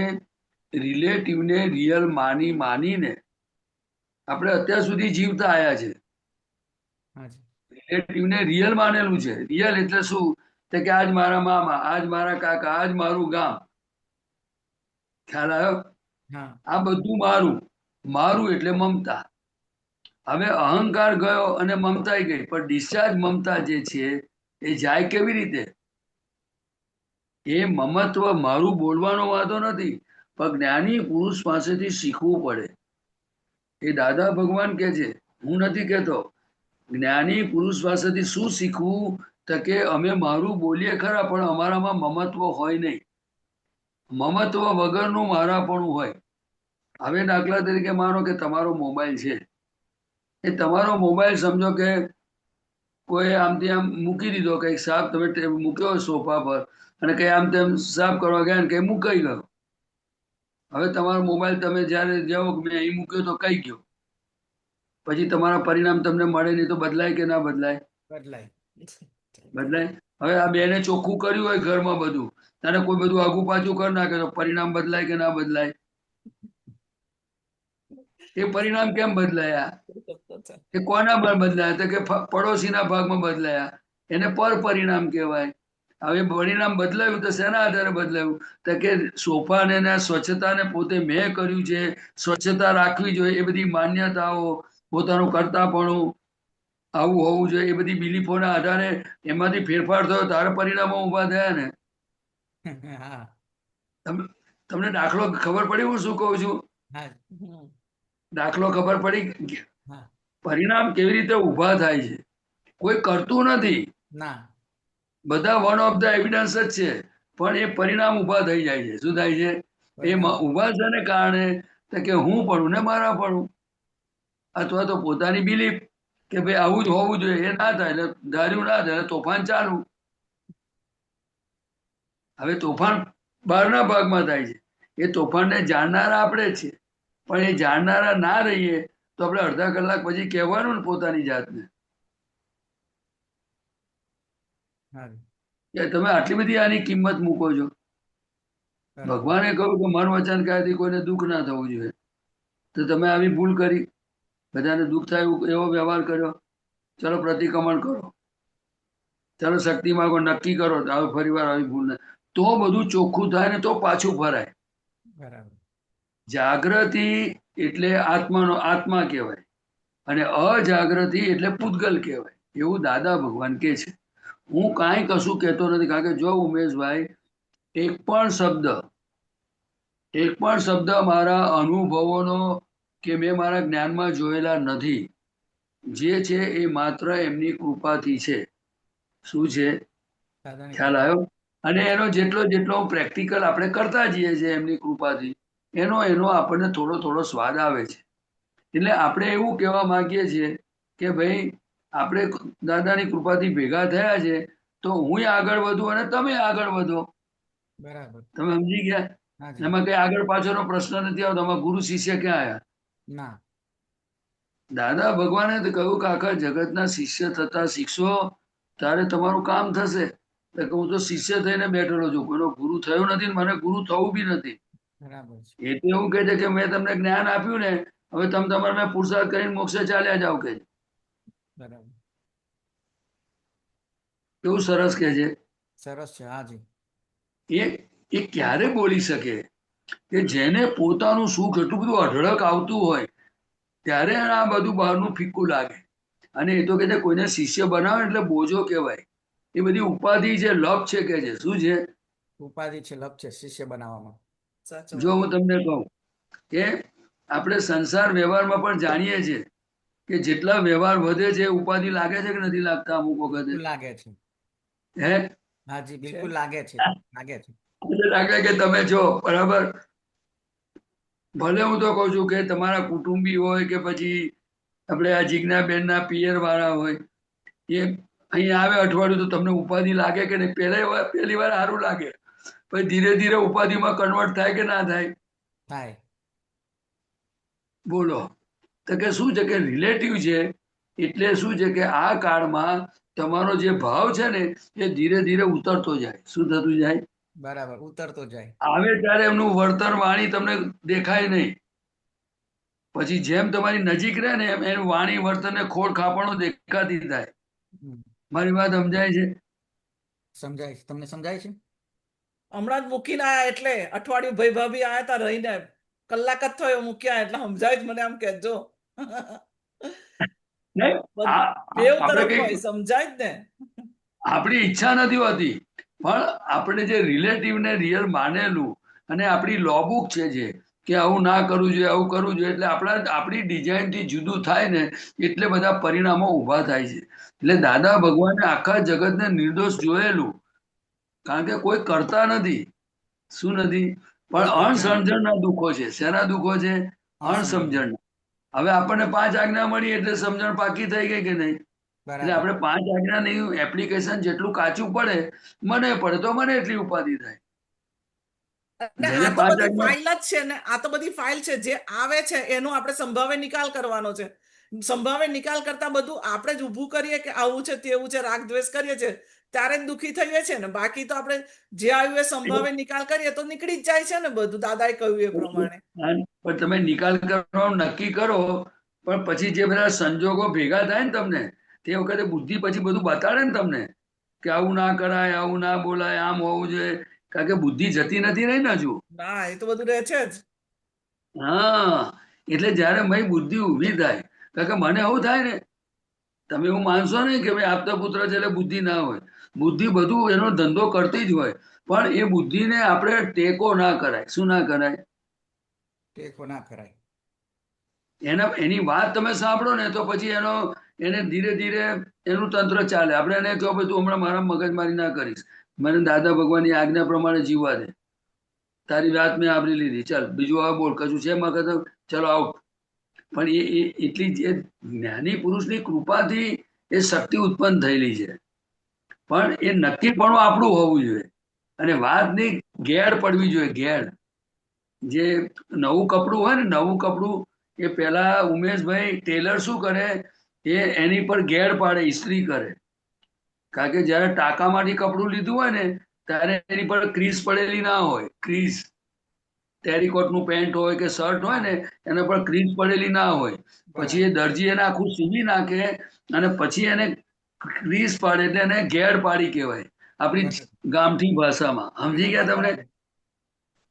રિલેટિવને રિયલ માનીને આપણે અત્યાર સુધી જીવતા આવ્યા છે. હાજી રિલેટિવને રિયલ માનેલું છે. રિયલ એટલે શું? તે કે આજ મારા મામા, આજ મારા કાકા, આજ મારું ગામ. ખ્યાલ આવ્યો? હા આ બધું મારું. મારું એટલે મમતા. હવે અહંકાર ગયો અને મમતા ગઈ, પણ ડિસ્ચાર્જ મમતા જે છે એ જાય કેવી રીતે? એ મમત્વ મારું બોલવાનો વાંધો નથી, પણ જ્ઞાની પુરુષ પાસેથી શીખવું પડે. એ દાદા ભગવાન કે છે, હું નથી કહેતો. જ્ઞાની પુરુષ પાસેથી શું શીખવું? તો કે અમે મારું બોલીએ ખરા પણ અમારામાં મમત્વ હોય નહીં. મમત્વ વગરનું મારાપણું હોય. હવે દાખલા તરીકે માનો કે તમારો મોબાઈલ છે, એ તમારો મોબાઈલ સમજો કે કોઈ આમથી આમ મૂકી દીધો, કંઈક સાફ તમે મૂક્યો સોફા પર અને કંઈ આમ તેમ સાફ કરવા ગયા ને કંઈ મુકાઈ ગયો. હવે તમારો મોબાઈલ તમે જ્યારે જાઓ કે મેં અહીં મૂક્યો તો કઈ ગયો, પછી તમારા પરિણામ તમને મળે નહીં તો બદલાય કે ના બદલાય? બદલાય. બદલાય. હવે આ બેને ચોખ્ખું કર્યું હોય ઘરમાં બધું, ત્યારે કોઈ બધું આગું પાછું કરી નાખે તો પરિણામ બદલાય કે ના બદલાય? એ પરિણામ કેમ બદલાયા? એ કોના પર બદલાયા? તો કે પડોશીના ભાગમાં બદલાયા. એને પર પરિણામ કહેવાય. હવે પરિણામ બદલાયું તો શેના આધારે બદલાયું? તો કે સોફાને ને સ્વચ્છતાને પોતે મેં કર્યું છે, સ્વચ્છતા રાખવી જોઈએ, એ બધી માન્યતાઓ, પોતાનું કરતાપણું આવું હોવું જોઈએ, એ બધી બિલીફોના આધારે એમાંથી ફેરફાર થયો તારે પરિણામો ઉભા થયા ને. હા તમને દાખલો ખબર પડી હું શું કહું છું? હા દાખલો ખબર પડી? હા પરિણામ કેવી રીતે ઉભા થાય છે? કોઈ કરતું નથી, ના બધા વન ઓફ ધ એવિડન્સ જ છે, પણ એ પરિણામ ઉભા થઈ જાય છે. શું થાય છે? એ પરિણામ ઉભા છે ને કારણે તો કે હું પડું ને મારા પડું, અથવા તો પોતાની બિલીફ કે ભાઈ આવું જ હોવું જોઈએ, એ ના થાય એટલે ધાર્યું ના થાય એટલે તોફાન ચાલુ. હવે તોફાન બહારના ભાગમાં થાય છે, એ તોફાનને જાણનારા આપણે જ છે, પણ એ જાણનારા ના રહીએ તો આપણે અડધા કલાક પછી કહેવાનું ને પોતાની જાતને હા કે તમે આટલી બધી આની કિંમત મૂકો છો. બરાબર ભગવાને કહ્યું કે મન વચન કાયાથી કોઈને દુઃખ ના થવું જોઈએ, તો તમે આવી ભૂલ કરી, બધાને દુઃખ થાય એવો વ્યવહાર કર્યો. ચલો પ્રતિક્રમણ કરો, ચલો શક્તિ માગો, નક્કી કરો હવે ફરી વાર આવી ભૂલ ના, તો બધું ચોખ્ખું થાય ને તો પાછું ફરાય. બરાબર જાગૃતિ એટલે આત્માનો આત્મા કહેવાય, અને અજાગૃતિ એટલે પૂતગલ કહેવાય, એવું દાદા ભગવાન કે છે. હું કાંઈ કશું કહેતો નથી, કારણ કે જો ઉમેશભાઈ એક પણ શબ્દ મારા અનુભવોનો કે મેં મારા જ્ઞાનમાં જોયેલા નથી. જે છે એ માત્ર એમની કૃપાથી છે. શું છે? દાદાની ખ્યાલ આવ્યો? અને એનો જેટલો જેટલો પ્રેક્ટિકલ આપણે કરતા જઈએ છીએ એમની કૃપાથી, એનો આપણને થોડો થોડો સ્વાદ આવે છે. એટલે આપણે એવું કહેવા માંગીએ છીએ કે ભાઈ આપણે દાદાની કૃપાથી ભેગા થયા છે, તો હું આગળ વધું અને તમે આગળ વધો. બરાબર તમે સમજી ગયા? હાજી એમાં કઈ આગળ પાછળનો પ્રશ્ન નથી આવતો. આમાં ગુરુ શિષ્ય ક્યાં આવ્યા? ના દાદા ભગવાને તો કહ્યું કે આખા જગતના શિષ્ય થતા શીખશો ત્યારે તમારું કામ થશે. તો કે હું તો શિષ્ય થઈને બેઠેલો છું, કોઈનો ગુરુ થયો નથી, મને ગુરુ થવું બી નથી. બરાબર છે એ તો એવું કહે છે કે મેં તમને જ્ઞાન આપ્યું ને, હવે તમે તમારે મેં પુરુષાર્થ કરીને મોક્ષે ચાલ્યા જાઓ કે. બરાબર કેવું સરસ કે છે. સરસ છે હાજી એ એ ક્યારે બોલી શકે કે જેને પોતાનું સુખ એટલું બધું અઢળક આવતું હોય ત્યારે આ બધું બહારનું ફીક્કું લાગે. અને એ તો કે છે કોઈને શિષ્ય બનાવે એટલે બોજો કહેવાય. એ બધી ઉપાધિ છે, લપ છે કે છે. શું છે? ઉપાધિ છે, લપ છે શિષ્ય બનાવવામાં. સાચું જો હું તમને કહું કે આપણે સંસાર વ્યવહારમાં પણ જાણીએ છીએ કે જેટલા વ્યવહાર વધે છે ઉપાધિ લાગે છે કે નથી લાગતા? અમુક વખતે બિલકુલ લાગે છે હે હાજી બિલકુલ લાગે છે લાગે છે એટલે લાગે કે તમે જો બરાબર, ભલે હું તો કઉ છું કે તમારા કુટુંબી હોય કે પછી આપણે આ જીજ્ઞાબેનના પિયર વાળા હોય, એ અહીં આવે અઠવાડિયું તો તમને ઉપાધિ લાગે કે નહીં? પહેલી વાર સારું લાગે, પછી ધીરે ધીરે ઉપાધિમાં કન્વર્ટ થાય કે ના થાય? થાય બોલો. તો કે શું છે કે રિલેટિવ છે, એટલે શું છે કે આ કાળમાં તમારો જે ભાવ છે ને એ ધીરે ધીરે ઉતરતો જાય. શું થતું જાય? બરાબર ઉતરતો જાય આવે ત્યારે એમનું વર્તન વાણી તમને દેખાય નહીં, પછી જેમ તમારી નજીક રહે ને એમ એનું વાણી વર્તન ને ખોડ ખાપણો દેખાતી થાય. હમ. મારી વાત સમજાય છે? સમજાય છે તમને સમજાય છે હમણાં જ મૂકીને આયા, એટલે અઠવાડિયું ભાઈ ભાભી આયા તા રહીને કલાક જ થયો મૂક્યા, એટલે સમજાય જ મને આમ કહેજો. નહીં, બેવ આપણે તરફ કઈ હોય સમજાય જ ને. આપણી ઈચ્છા નથી હોતી, પણ આપણે જે રિલેટિવ ને રિયલ માનેલું અને આપણી લોબુક છે જે કે આવું ના કરવું જોઈએ, આવું કરવું જોઈએ, એટલે આપણી ડિઝાઇન થી જુદું થાય ને એટલે બધા પરિણામો ઉભા થાય છે. એટલે દાદા ભગવાને આખા જગતને નિર્દોષ જોયેલું, કારણ કે કોઈ કરતા નથી. શું નથી? પણ કોઈ કરતા અણસમજણના દુઃખો છે. શેના દુઃખો છે? અણસમજણ. અણસમજણ. હવે આપણને 5 આજ્ઞા મળી એટલે સમજણ પાકી થઈ ગઈ કે નહીં? એટલે બરાબર આપણે 5 આજ્ઞાની એપ્લિકેશન જેટલું કાચું પડે, મને પડે તો મને એટલી ઉપાધિ થાય. ને જેને આ તો 5 બધી આજ્ઞા ફાઇલ જ છે ને, આ તો બધી ફાઇલ છે જે આવે છે એનો આપણે સંભાવે નિકાલ કરવાનો છે. સંભાવે નિકાલ કરતા બધું આપણે જ ઊભું કરીએ કે આવું છે તેવું છે, રાગ દ્વેષ કરીએ છે ત્યારે જ દુઃખી થઈએ છે ને. બાકી તો આપણે જે આવ્યું એ સંભાવે નિકાલ કરીએ તો નીકળી જ જાય છે ને બધું, દાદાએ કહ્યું એ પ્રમાણે. પણ તમે નિકાલ કરવાનું નક્કી કરો, પણ પછી જે બધા સંજોગો ભેગા થાય ને તમને તે વખતે બુદ્ધિ પછી બધું બતાડે ને તમને કે આવું ના કરાય, આવું ના બોલાય, આમ હોવું જોઈએ, કારણ કે બુદ્ધિ જતી નથી રહી ને હજુ. ના એ તો બધું રહે છે જ. હા, એટલે જયારે મય બુદ્ધિ ઊભી થાય, કારણ કે મને એવું થાય ને, તમે એવું માનશો નહીં કે ભાઈ આપતા પુત્ર છે એટલે બુદ્ધિ ના હોય. બુદ્ધિ બધું એનો ધંધો કરતી જ હોય, પણ એ બુદ્ધિને આપણે ટેકો ના કરાય. શું ના કરાય? ટેકો ના કરાય. એની વાત તમે સાંભળો ને તો પછી એને ધીરે ધીરે એનું તંત્ર ચાલે. આપણે એને કહો ભાઈ તું હમણાં મારા મગજમારી ના કરીશ, મને દાદા ભગવાનની આજ્ઞા પ્રમાણે જીવવા દે, તારી વાત મેં આવરી લીધી, ચાલ બીજું હવે બોલ, કશું છે મગજ? ચલો આઉટ. પણ એટલી જે જ્ઞાની પુરુષની કૃપાથી એ શક્તિ ઉત્પન્ન થયેલી છે, પણ એ નક્કીપણું આપણું હોવું જોઈએ અને વાતની ગેડ પડવી જોઈએ. ગેડ જે નવું કપડું હોય ને, નવું કપડું એ પેલા ઉમેશભાઈ ટેલર શું કરે, એ એની પર ગેડ પાડે, ઇસ્ત્રી કરે. કારણ કે જયારે ટાંકામાંથી કપડું લીધું હોય ને ત્યારે એની પર ક્રીઝ પડેલી ના હોય. ક્રીઝ ટેરિકોટ નું પેન્ટ હોય કે શર્ટ હોય ને એના પર ક્રીઝ પડેલી ના હોય. પછી એ દરજી એને આખું સીવી નાખે અને પછી એને ક્રીઝ પાડે, એટલે એને ગેડ પાડી કહેવાય આપણી ગામઠી ભાષામાં. સમજી ગયા તમને?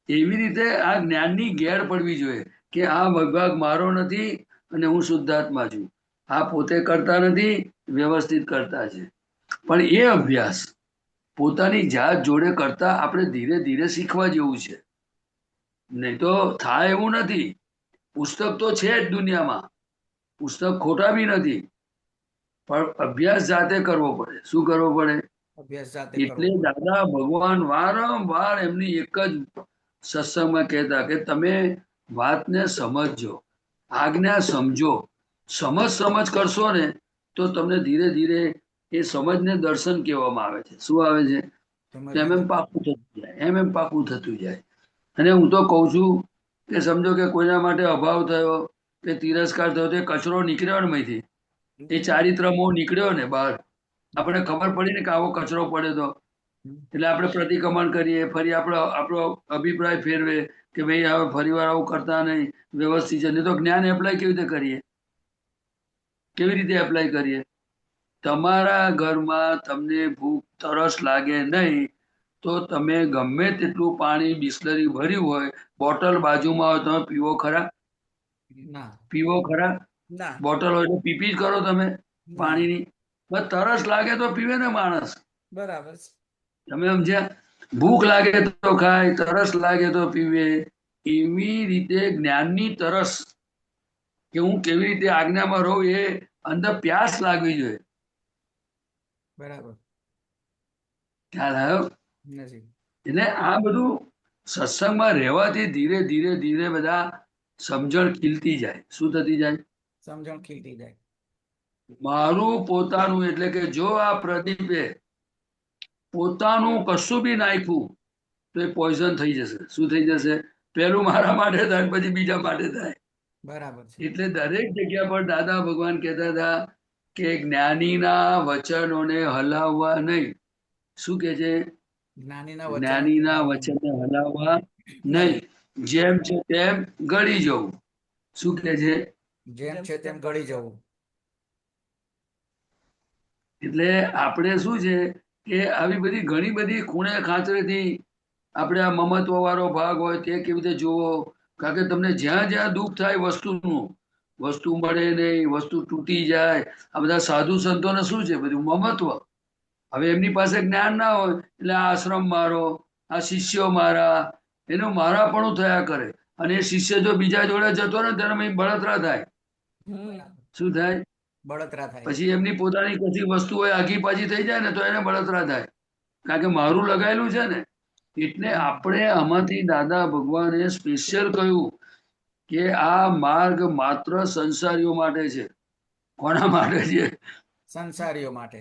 એવી રીતે આ જ્ઞાનની ગેડ પડવી જોઈએ કે આ વિભાગ મારો નથી અને હું શુદ્ધાત્મા છું. આ પોતે કરતા નથી, વ્યવસ્થિત કરતા છે. પણ એ અભ્યાસ પોતાની જાત જોડે કરતા આપણે ધીરે ધીરે શીખવા જેવું છે. નહીં તો થાય એવું નથી. પુસ્તક તો છે જ દુનિયામાં, પુસ્તક ખોટા બી નથી, પણ અભ્યાસ જાતે કરવો પડે. શું કરવો પડે? અભ્યાસ જાતે એટલે કરવો પડે. દાદા ભગવાન વારંવાર એમની એક જ સત્સંગમાં કહેતા કે તમે વાતને સમજજો, આજ્ઞા સમજો. સમજ કરશો ને તો તમને ધીરે ધીરે એ સમજને દર્શન કહેવામાં આવે છે. શું આવે છે? એમ એમ પાકું થતું જાય, એમ પાકું થતું જાય. અને હું તો કઉ છું કે સમજો કે કોઈના માટે અભાવ થયો કે તિરસ્કાર થયો, તે કચરો નીકળ્યો ને માંથી, એ ચારિત્રમો નીકળ્યો ને બહાર, આપણે ખબર પડી ને કે આવો કચરો પડે તો, એટલે આપણે પ્રતિક્રમણ કરીએ, ફરી આપણો અભિપ્રાય ફેરવે કે ભાઈ હવે ફરી વાર આવું કરતા નહીં, વ્યવસ્થિત છે. નહીં તો જ્ઞાન એપ્લાય કેવી રીતે કરીએ? કેવી રીતે એપ્લાય કરીએ? તમારા ઘરમાં તમને ભૂખ તરસ લાગે નહીં તો તમે ગમે તેટલું પાણી બિસ્લરી ભર્યું હોય, બોટલ બાજુમાં હોય, તમે પીવો ખરા? ના. પીવો ખરા? ના. બોટલ હોય તો પીપી જ કરો તમે પાણીની. બસ તરસ લાગે તો પીવે ને માણસ. બરાબર છે. તમે સમજ્યા? ભૂખ લાગે તો ખાય, તરસ લાગે તો પીવે. એવી રીતે જ્ઞાનની તરસ કે હું કેવી રીતે આજ્ઞામાં રહું, એ અંદર પ્યાસ લાગવી જોઈએ. બરાબર. ખ્યાલ આવ્યો? નથી. એટલે આ બધું સત્સંગમાં રહેવાથી ધીરે ધીરે ધીરે બધા સમજણ ખીલતી જાય. શું થતી જાય? સમજણ ખીલતી જાય. મારું પોતાનું, એટલે કે જો આ પ્રદીપે પોતાનું કશું બી નાખ્યું તો એ પોઈઝન થઈ જશે. શું થઈ જશે? પેલું મારા માટે થાય, પછી બીજા માટે થાય. બરાબર છે. એટલે દરેક જગ્યા પર દાદા ભગવાન કહેતા હતા કે જ્ઞાનીના વચનોને હલાવવા નહીં. શું કે છે? જ્ઞાનીના વચનને હલાવવા નહીં, જેમ છે તેમ ગળી જવું. શું કે છે? જેમ છે તેમ ગળી જવું. એટલે આપણે શું છે કે આવી બધી ઘણી બધી ખૂણે ખાંચરેથી આપણે આ મમત્વ વાળો ભાગ હોય તે કેવી રીતે જોવો. કારણ કે તમને જ્યાં જ્યાં દુઃખ થાય વસ્તુનું, વસ્તુ મળે નહીં, વસ્તુ તૂટી જાય, આ બધા સાધુ સંતોને શું છે? બધું મમત્વ. હવે એમની પાસે જ્ઞાન ના હોય એટલે આ આશ્રમ મારો, આ શિષ્યો મારા, એનું મારાપણું થયા કરે. અને એ શિષ્ય જો બીજા જોડે જતો ને તેને બળતરા થાય. શું થાય? બળતરા થાય. પછી એમની પોતાની કશી વસ્તુ હોય આગી પાછી થઈ જાય ને તો એને બળતરા થાય, કારણ કે મારું લગાયેલું છે ને. એટલે આપણે આમાંથી દાદા ભગવાને સ્પેશિયલ કહ્યું કે આ માર્ગ માત્ર સંસારીઓ માટે છે. કોના માટે છે? સંસારીઓ માટે.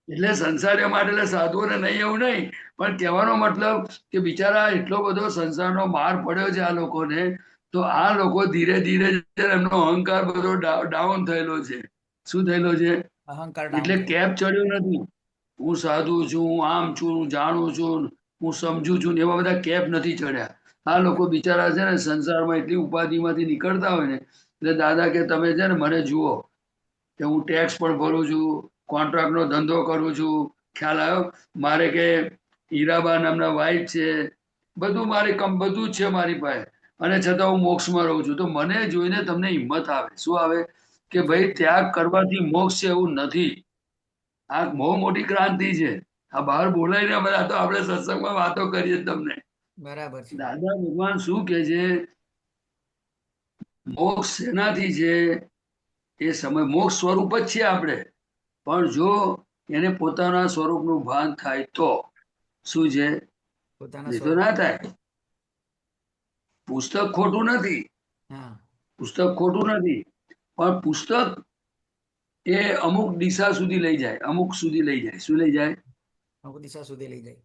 એટલે સંસારીઓ માટે, એટલે સાધુઓને નહીં એવું નહીં, પણ કહેવાનો મતલબ કે બિચારા એટલો બધો સંસારનો માર પડ્યો છે આ લોકોને, તો આ લોકો ધીરે ધીરે એમનો અહંકાર બધો ડાઉન થયેલો છે. શું થયેલો છે? અહંકાર. એટલે કેપ ચડ્યો નથી. હું સાધુ છું, હું આમ છું, હું જાણું છું, હું સમજુ છું, એવા બધા કેપ નથી ચડ્યા. આ લોકો બિચારા છે ને સંસારમાં એટલી ઉપાધિમાંથી નીકળતા હોય ને, એટલે દાદા કે તમે છે ને મને જુઓ કે હું ટેક્સ પણ ભરું છું, કોન્ટ્રાક્ટનો ધંધો કરું છું, ખ્યાલ આવ્યો? મારે કે હીરાબા નામના વાઇફ છે, બધું મારી બધું જ છે મારી પાસે, અને છતાં હું મોક્ષમાં રહું છું. તો મને જોઈને તમને હિંમત આવે. શું આવે? કે ભાઈ ત્યાગ કરવાથી મોક્ષ છે એવું નથી. આ બહુ મોટી ક્રાંતિ છે. આ બહાર બોલાય ને બધા, તો આપણે સત્સંગમાં વાતો કરીએ તમને. બરાબર છે. દાદા ભગવાન શું કે છે? મોક્ષ શેનાથી છે? એ સમય મોક્ષ સ્વરૂપ જ છે આપણે, પણ જો એને પોતાના સ્વરૂપનું ભાન થાય તો શું છે? પોતાના એ તો સ્વરૂપ. ના થાય. પુસ્તક ખોટું નથી, હા, પુસ્તક ખોટું નથી, પણ પુસ્તક એ અમુક દિશા સુધી લઈ જાય, અમુક સુધી લઈ જાય. શું લઈ જાય? અમુક દિશા સુધી લઈ જાય.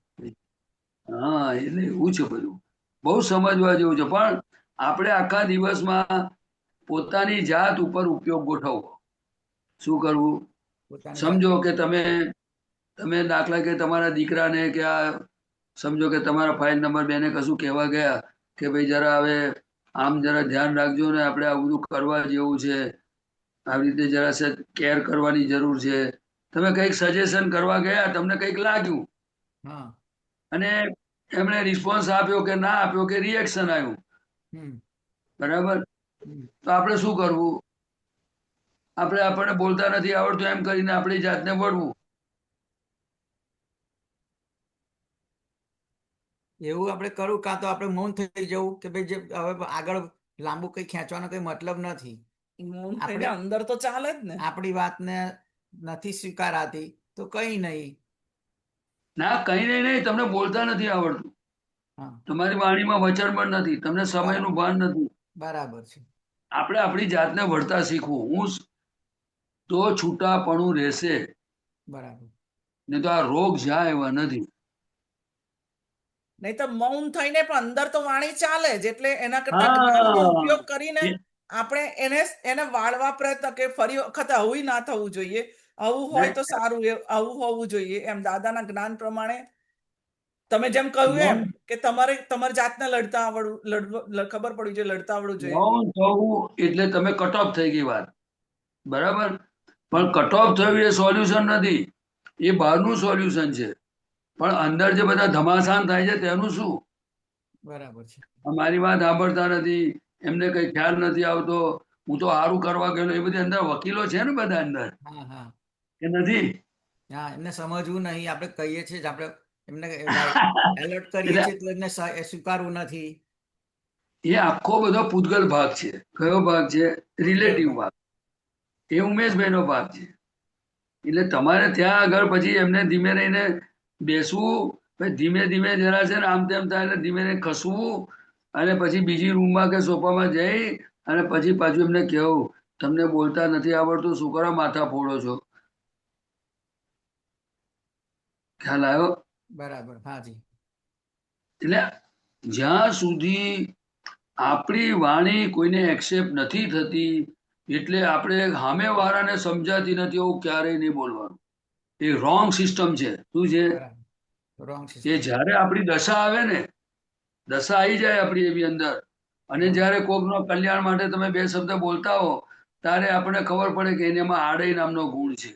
હા, એટલે એવું છે બધું. બહુ સમજવા જેવું છે. પણ આપણે આખા દિવસમાં પોતાની જાત ઉપર ઉપયોગ ગોઠવવો. શું કરવું? પોતાની સમજો કે તમે દાખલા કે તમારા દીકરાને કે આ સમજો કે તમારા ફાઇલ નંબર 2 ને કશું કહેવા ગયા કે ભાઈ જરા હવે આમ જરા ધ્યાન રાખજો ને, આપણે આ બધું કરવા જેવું છે, આવી રીતે જરા છે કેર કરવાની જરૂર છે. તમે કંઈક સજેશન કરવા ગયા, તમને કંઈક લાગ્યું, હા. અને એમણે રિસ્પોન્સ આપ્યો કે ના આપ્યો, કે રિએક્શન આવ્યું, હમ. બરાબર? હમ. તો આપણે શું કરવું? આપણને બોલતા નથી આવડતું એમ કરીને આપણી જાતને વળવું. એવું આપણે કરું, કાં તો આપણે મૌન થઈ જવું કે ભાઈ જે હવે આગળ લાંબુ કઈ ખેંચવાનો કઈ મતલબ નથી, મૌન થઈને આપણે અંદર તો ચાલે જ ને. આપણી વાતને નથી સ્વીકારાતી તો કઈ નહીં. ના, કઈ નહીં, તમને બોલતા નથી આવડતું, હા, તમારી વાણીમાં વચન પણ નથી, તમને સમયનું ભાન નથી. બરાબર છે. આપણે આપણી જાતને વળતા શીખવું. હું તો છૂટાપણું રહેશે, બરાબર. નહીં તો આ રોગ જાય એવા નથી. નહીં તો મૌન થઈને પણ અંદર તો વાણી ચાલે જ. એટલે એના કરતા હા, જ્ઞાનનો ઉપયોગ કરીને એ- આપણે એને વાળવા પ્રયત્ન કે ફરી વખત આવું ના થવું જોઈએ, આવું હોય તો સારું, આવું હોવું જોઈએ. એમ દાદાના જ્ઞાન પ્રમાણે તમે જેમ કહ્યું એમ મૌન કે તમારે તમારી જાતને લડતા ખબર પડવી જોઈએ, લડતા આવડવું જોઈએ. મૌન થવું એટલે તમે કટ ઓફ થઈ ગઈ વાત, બરાબર? પણ હમ. કટ ઓફ થયું એ સોલ્યુશન નથી, એ બહારનું સોલ્યુશન છે. પણ અંદર જે બધા ધમાસાન થાય છે તેનું શું? બરાબર છે. મારી વાત સાંભળતા નથી, એમને કઈ ખ્યાલ નથી આવતો, હું તો સારું કરવા ગયેલો, એ બધી અંદર વકીલો છે ને બધા અંદર, હા, હા, કે નથી? હા. એમને સમજવું નહીં, આપણે કહીએ છીએ જ, આપણે એમને એલર્ટ કરીએ એટલે છીએ તો એમને સ્વીકારવું નથી. એ આખો બધો પૂતગલ ભાગ છે. કયો ભાગ છે? રિલેટિવ ભાગ. એ ઉમેશભાઈનો ભાગ છે. એટલે તમારે ત્યાં આગળ પછી એમને ધીમે રહીને બેસવું, પછી ધીમે ધીમે જરા છે ને આમ તેમ થાય એટલે ધીમે રહીને ખસવું, અને પછી બીજી રૂમમાં કે સોફામાં જઈ અને પછી પાછું એમને કહેવું, તમને બોલતા નથી આવડતું, શું કરો માથા ફોડો છો? ખ્યાલ આવ્યો? બરાબર. હાજી. એટલે જ્યાં સુધી આપણી વાણી કોઈને એક્સેપ્ટ નથી થતી, એટલે આપણે સામેવાળાને સમજાતી નથી એવું ક્યારેય નહીં બોલવાનું. એ રોંગ સિસ્ટમ છે. શું છે? બરાબર. રોંગ કે સિસ્ટમ. જ્યારે આપણી દશા આવે ને, દશા આવી જાય આપણી એવી અંદર, અને હા. જ્યારે કોકનો કલ્યાણ માટે તમે 2 શબ્દ બોલતા હો, ત્યારે આપણને ખબર પડે કે એનામાં આડઈ નામનો ગુણ છે.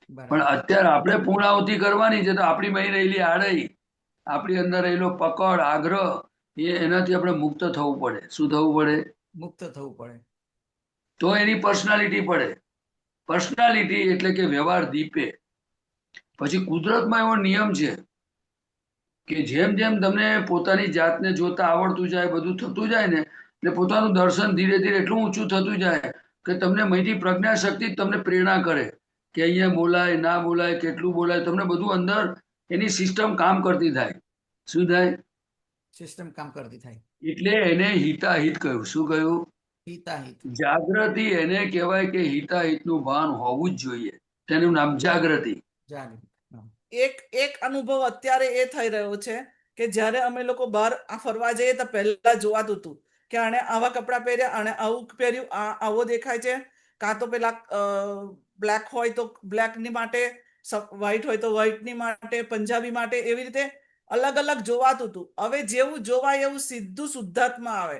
પણ બરાબર. અત્યારે આપણે પૂર્ણાહુતિ કરવાની છે, તો આપણી મહી રહેલી આડઈ, આપણી અંદર રહેલો પકડ, આગ્રહ, એનાથી આપણે મુક્ત થવું પડે. શું થવું પડે? મુક્ત થવું પડે. તો એની પર્સનાલિટી પડે. પર્સનાલિટી એટલે કે વ્યવહાર દીપે. પછી કુદરતમાં એવો નિયમ છે કે જેમ જેમ તમને પોતાની જાતને જોતા આવડતું જાય, બધું થતું જાય ને, એટલે પોતાનું દર્શન ધીરે ધીરે એટલું ઊંચું થતું જાય કે તમને મહીથી પ્રજ્ઞા શક્તિ જ તમને પ્રેરણા કરે કે અહીંયા બોલાય, ના બોલાય, કેટલું બોલાય, તમને બધું અંદર એની સિસ્ટમ કામ કરતી થાય. શું થાય? સિસ્ટમ કામ કરતી થાય. એટલે એને હિતાહિત કહ્યું. શું કહ્યું? હિતાહિત. જાગૃતિ એને કહેવાય કે હિતાહિતનું ભાન હોવું જ જોઈએ. તેનું નામ જાગૃતિ. જાગૃત. હા. એક અનુભવ અત્યારે એ થઈ રહ્યો છે કે જ્યારે અમે લોકો બહાર ફરવા જઈએ તો પહેલા જોવાતું હતું કે આણે આવા કપડાં પહેર્યા, આણે આવું પહેર્યું, આવો દેખાય છે, કાં તો પેલા બ્લેક હોય તો બ્લેકની માટે, વ્હાઈટ હોય તો વ્હાઈટની માટે, પંજાબી માટે, એવી રીતે અલગ અલગ જોવાતું હતું. હવે જેવું જોવાય એવું સીધું શુદ્ધાત્મા આવે.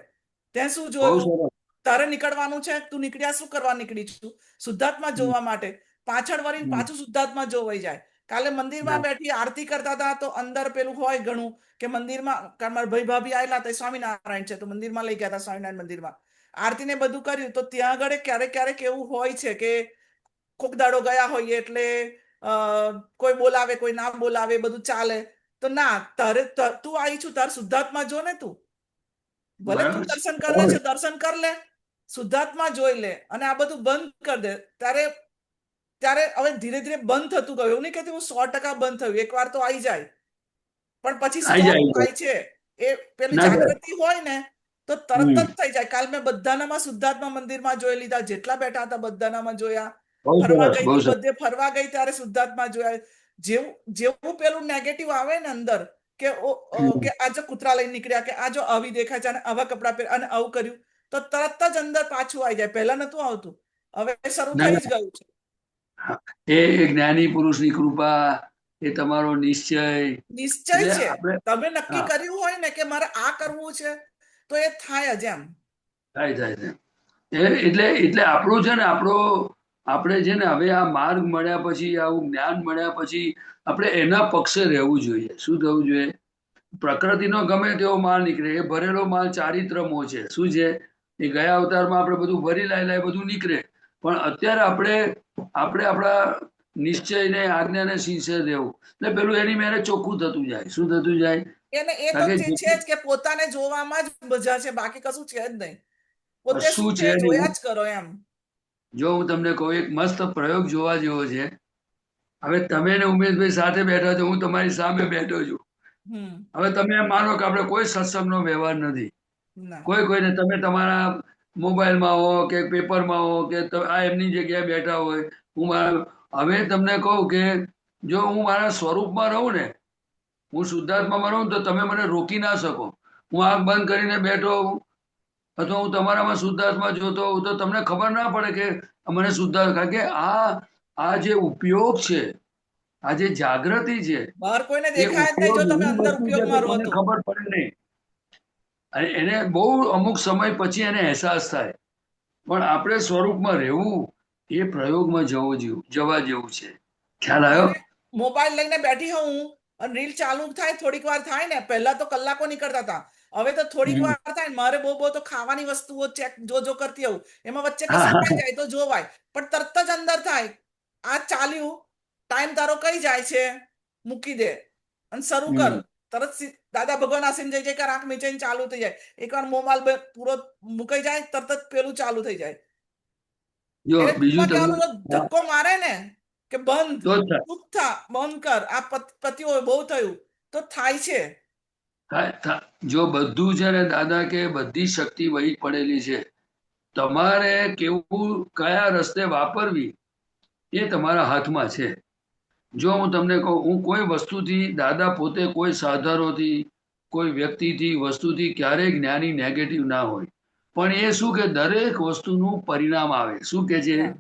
તે શું બહુ જોયું? સરસ. તારે નીકળવાનું છે, તું નીકળ્યા શું કરવા નીકળી છું? શુદ્ધાત્મા જોવા માટે. પાછળ વળીને પાછું શુદ્ધાત્મા જોવાઈ જાય. કાલે મંદિરમાં બેઠી આરતી કરતા હતા તો અંદર પેલું હોય ઘણું કે મંદિરમાં કારણ મારા ભાઈ ભાભી આવેલા તો સ્વામિનારાયણ છે તો મંદિરમાં લઈ ગયા હતા સ્વામિનારાયણ મંદિરમાં આરતી ને બધું કર્યું તો ત્યાં આગળ ક્યારેક ક્યારેક એવું હોય છે કે કોક દાડો ગયા હોઈએ એટલે કોઈ બોલાવે કોઈ ના બોલાવે બધું ચાલે તો ના તું આવી છું તાર શુદ્ધાત્મા જો ને તું ભલે તું બરાબર છે. દર્શન કરે છે દર્શન કર લે શુદ્ધાત્મા જોઈ લે અને આ બધું બંધ કરી દે ત્યારે હવે ધીરે ધીરે બંધ થતું ગયું એવું નહીં કે હું 100% બંધ થયું એકવાર તો આવી જાય પણ પછી આઈ સ્ટોપ જાય થાય છે એ પેલી ના થાય. જાગૃતિ હોય ને તો તરત જ થઈ જાય કાલ મેં બધાનામાં શુદ્ધાત્મા મંદિરમાં જોઈ લીધા જેટલા બેઠા હતા બધાનામાં જોયા બહુ ફરવા સરસ ગઈ બહુ હતી સરસ. બધે ફરવા ગઈ ત્યારે શુદ્ધાત્મા જોયા જેવું જેવું પેલું નેગેટિવ આવે ને અંદર કે કે આ જો કૂતરા લઈને નીકળ્યા કે આ જો આવી દેખાય છે અને આવા કપડાં પહેર અને આવું કર્યું તો તરત જ અંદર પાછું આવી જાય પહેલા નતું આવતું હવે શરૂ ના થઈ ના જ ગયું છે એ જ્ઞાની પુરુષની કૃપા, એ તમારો નિશ્ચય. નિશ્ચય એટલે છે આપણે તમે નક્કી હા કર્યું હોય ને કે મારે આ કરવું છે તો એ થાય જ એમ થાય થાય થાય. એટલે આપણું છે ને આપણે છે ને હવે આ માર્ગ મળ્યા પછી આવું જ્ઞાન મળ્યા પછી આપણે એના પક્ષે રહેવું જોઈએ. શું થવું જોઈએ? પ્રકૃતિનો ગમે તેવો માલ નીકળે, એ ભરેલો માલ ચારિત્રમો છે. શું છે? એ ગયા અવતારમાં આપણે બધું ભરી લાયેલા એ બધું નીકળે, પણ અત્યારે આપણે આપણા નિશ્ચયને આજ્ઞાને શીર્ષે રહેવું એટલે પેલું એની મેરે ચોખ્ખું થતું જાય. શું થતું જાય? એને એ તો કારણ છે કે જ કે પોતાને જોવામાં જ મજા છે બાકી કશું છે જ નહીં પોતે શું શું છે છે એ ને, જોયા જ કરો એમ જો હું તમને કહું એક મસ્ત પ્રયોગ જોવા જેવો છે. હવે તમે ને ઉમેશભાઈ સાથે બેઠા છો, હું તમારી સામે બેઠો છું. હમ હવે તમે એમ માનો કે આપણે કોઈ સત્સંગનો વ્યવહાર નથી. ના કોઈને તમે તમારા મોબાઈલમાં હો કે પેપરમાં હો કે આ એમની જગ્યાએ બેઠા હોય, હું હવે તમને કહું કે જો હું મારા સ્વરૂપમાં રહું ને, હું શુદ્ધાત્મામાં રહું તો તમે મને રોકી ના શકો. હું આંખ બંધ કરીને બેઠો હોઉં અથવા હું તમારામાં શુદ્ધાત્મા જોતો હોઉં તો તમને ખબર ના પડે કે મને શુદ્ધાત્મા, કારણ કે આ જે ઉપયોગ છે, આ જે જાગૃતિ છે, બહાર કોઈને એ દેખાય જ નહીં ઉપયોગ જો તમે એવી અંદર વસ્તુ છે કે ઉપયોગમાં રહો મને તો ખબર પડે નહીં. અને એને બહુ અમુક સમય પછી એને અહેસાસ થાય. પણ આપણે સ્વરૂપમાં રહેવું એ પ્રયોગમાં જવા જેવું છે. ખ્યાલ આવ્યો? અરે મોબાઈલ લઈને બેઠી હોઉં અને રીલ ચાલુ થાય થોડીક વાર થાય ને પહેલા તો કલાકો નીકળતા હતા હવે તો થોડીક હમ. વાર થાય ને મારે બહુ તો ખાવાની વસ્તુઓ ચેક જો કરતી હોઉં એમાં વચ્ચે હા કશું હા થઈ જાય તો જોવાય પણ તરત જ અંદર થાય આ ચાલ્યું ટાઈમ તારો કઈ જાય છે મૂકી દે અને શરૂ કર હમ. તરત દાદા ભગવાન આસીને જઈ જાય કે આંખ મીચાઈને ચાલુ થઈ જાય એકવાર મોબાઈલ પૂરો મુકાઈ જાય તરત જ પેલું ચાલુ થઈ જાય જો એટલે બીજું ટૂંકમાં તમને કહેવાનું ધક્કો મારે ને કે બંધ તો જ થાય. ચૂપ થા બંધ કર આ પતિઓ બહુ થયું તો થાય છે જો બધું છે ને દાદા કે બધી શક્તિ વહી પડેલી છે, તમારે કેવું કયા રસ્તે વાપરવી એ તમારા હાથમાં છે. જો હું તમને કહું, હું કોઈ વસ્તુથી, દાદા પોતે કોઈ સાધનોથી, કોઈ વ્યક્તિથી, વસ્તુથી ક્યારેય જ્ઞાની નેગેટિવ ના હોય, પણ એ શું કે દરેક વસ્તુનું પરિણામ આવે. શું કે છે? હા.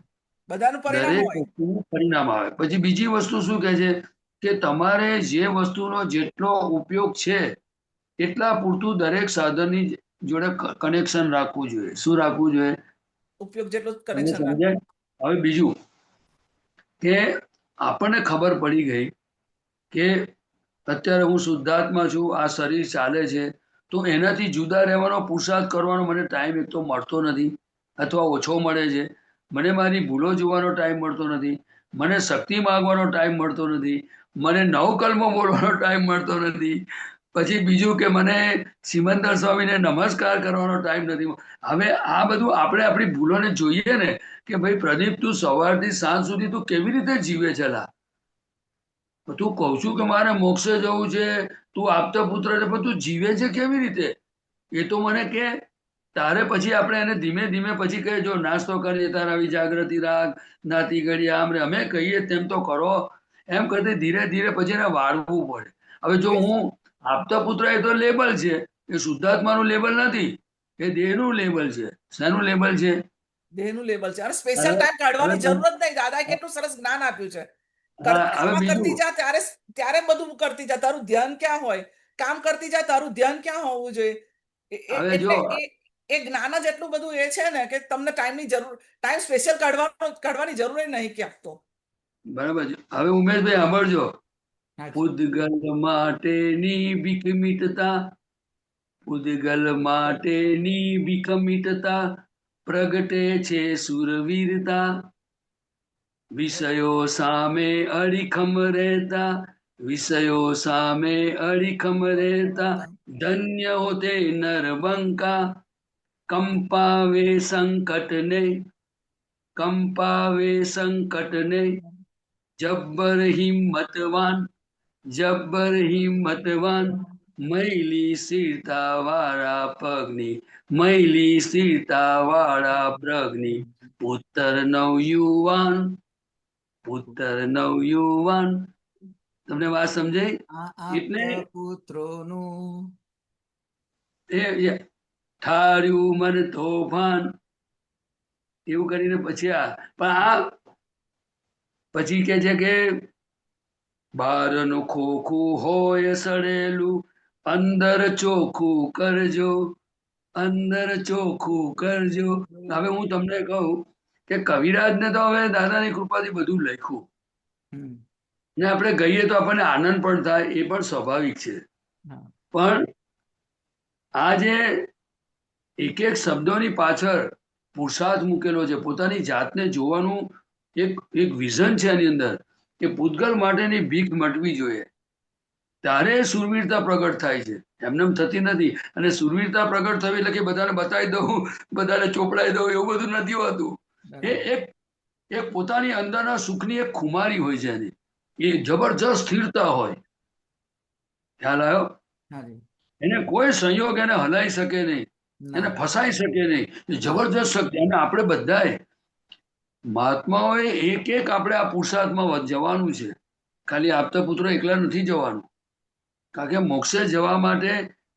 બધાનું પરિણામ દરેક હોય વસ્તુનું પરિણામ આવે. પછી બીજી વસ્તુ શું કે છે કે તમારે જે વસ્તુનો જેટલો ઉપયોગ છે એટલા પૂરતું દરેક સાધનની જોડે કનેક્શન રાખવું જોઈએ. શું રાખવું જોઈએ? ઉપયોગ જેટલું તમને કનેક્શન રાખો સમજાય? હવે બીજું કે આપણને ખબર પડી ગઈ કે અત્યારે હું શુદ્ધાત્મા છું, આ શરીર ચાલે છે, તો એનાથી જુદા રહેવાનો પુરુષાર્થ કરવાનો મને ટાઈમ એક તો મળતો નથી અથવા ઓછો મળે છે. મને મારી ભૂલો જોવાનો ટાઈમ મળતો નથી, મને શક્તિ માંગવાનો ટાઈમ મળતો નથી, મને નવકલ્મો બોલવાનો ટાઈમ મળતો નથી. પછી બીજું કે મને સિમંદર સ્વામીને નમસ્કાર કરવાનો ટાઈમ નથી. હવે આ બધું આપણે આપણી ભૂલોને જોઈએ ને કે ભાઈ પ્રદીપ, તું સવારથી સાંજ સુધી તું કેવી રીતે જીવે છે લા? તું કહું છું કે મારે મોક્ષે જવું છે, તું આપતા પુત્ર છે, પણ તું જીવે છે કેવી રીતે એ તો મને કે. તારે પછી આપણે એને ધીમે ધીમે પછી કહે, જો નાસ્તો કરીએ તાર આવી જાગૃતિ રાખ, નાતી ઘડી આમ રે, અમે કહીએ તેમ તો કરો, એમ કરતી ધીરે ધીરે પછી એને વાળવું પડે. હવે જો હું આપતા પુત્ર, એ તો લેબલ છે, એ શુદ્ધાત્માનું લેબલ નથી, એ દેહનું લેબલ છે. શાનું લેબલ છે? દેહનું લેબલ છે અને સ્પેશિયલ હવે ટાઈમ કાઢવાની હવે જરૂર જ નહીં દાદાએ કેટલું સરસ જ્ઞાન આપ્યું છે હા હવે કામ બીજું કરતી જા ત્યારે ત્યારે બધું કરતી જા તારું ધ્યાન ક્યાં હોય કામ કરતી જા તારું ધ્યાન ક્યાં હોવું જોઈએ હવે જો એટલે એ જ્ઞાન જ એટલું બધું એ છે ને કે તમને ટાઈમની જરૂર ટાઈમ સ્પેશિયલ કાઢવાની જરૂર નહીં ક્યાંક તો બરાબર છે. હવે ઉમેશભાઈ સાંભળજો. હા જી. પૂદગલ માટેની ભીખ મીટતા, પૂદગલ માટેની ભીખ મીટતા, પ્રગટે છે સુરવીરતા. વિષયો સામે અડીખમ રહેતા, વિષયો સામે અડીખમ રહેતા, ધન્ય હોતે નરબંકા. કંપાવે સંકટને, કંપાવે સંકટને, જબ્બર હિંમતવાન, જબ્બર હિંમતવાન. મૈલી સ્થિરતા વાળા પગની, મૈલી સ્થિરતા વાળા પગની. પુત્ર નવયુવાન, પુત્ર નવયુવાન. તમને વાત સમજાય? એટલે આ પુત્રોનું એ ઠાર્યું મન તોફાન, એવું કરીને પછી પણ આ પછી કે છે કે બહારનું ખોખું હોય સડેલું, અંદર ચોખ્ખું કરજો, અંદર ચોખ્ખું કરજો. હવે હું તમને કહું કે કવિરાજને તો હવે દાદાની કૃપાથી બધું લખ્યું, હમ. ને આપણે ગઈએ તો આપણને આનંદ પણ થાય, એ પણ સ્વાભાવિક છે. હા. પણ આ જે એક એક શબ્દોની પાછળ પુરુષાર્થ મૂકેલો છે, પોતાની જાતને જોવાનું એક વિઝન છે એની અંદર, કે પૂતગલ માટેની ભીખ મટવી જોઈએ, ત્યારે સુરવીરતા પ્રગટ થાય છે, એમને એમ થતી નથી. અને સુરવીરતા પ્રગટ થવી એટલે કે બધાને બતાવી દઉં, બધાને ચોપડાઈ દઉં, એવું બધું નથી હોતું. એ બરાબર. એક પોતાની અંદરના સુખની એક ખુમારી હોય છે એની, એ જબરજસ્ત સ્થિરતા હોય. ખ્યાલ આવ્યો? હા જી. એને કોઈ સંયોગ એને હલાઈ શકે નહીં, એને ના. ફસાઈ શકે નહીં. એ જબરજસ્ત શક્તિ. અને આપણે બધાએ મહાત્માઓએ એક એક આપણે આ પુરુષાર્થમાં જવાનું છે. ખાલી આપતા પુત્રો એકલા નથી જવાનું. કારણ કે મોક્ષે જવા માટે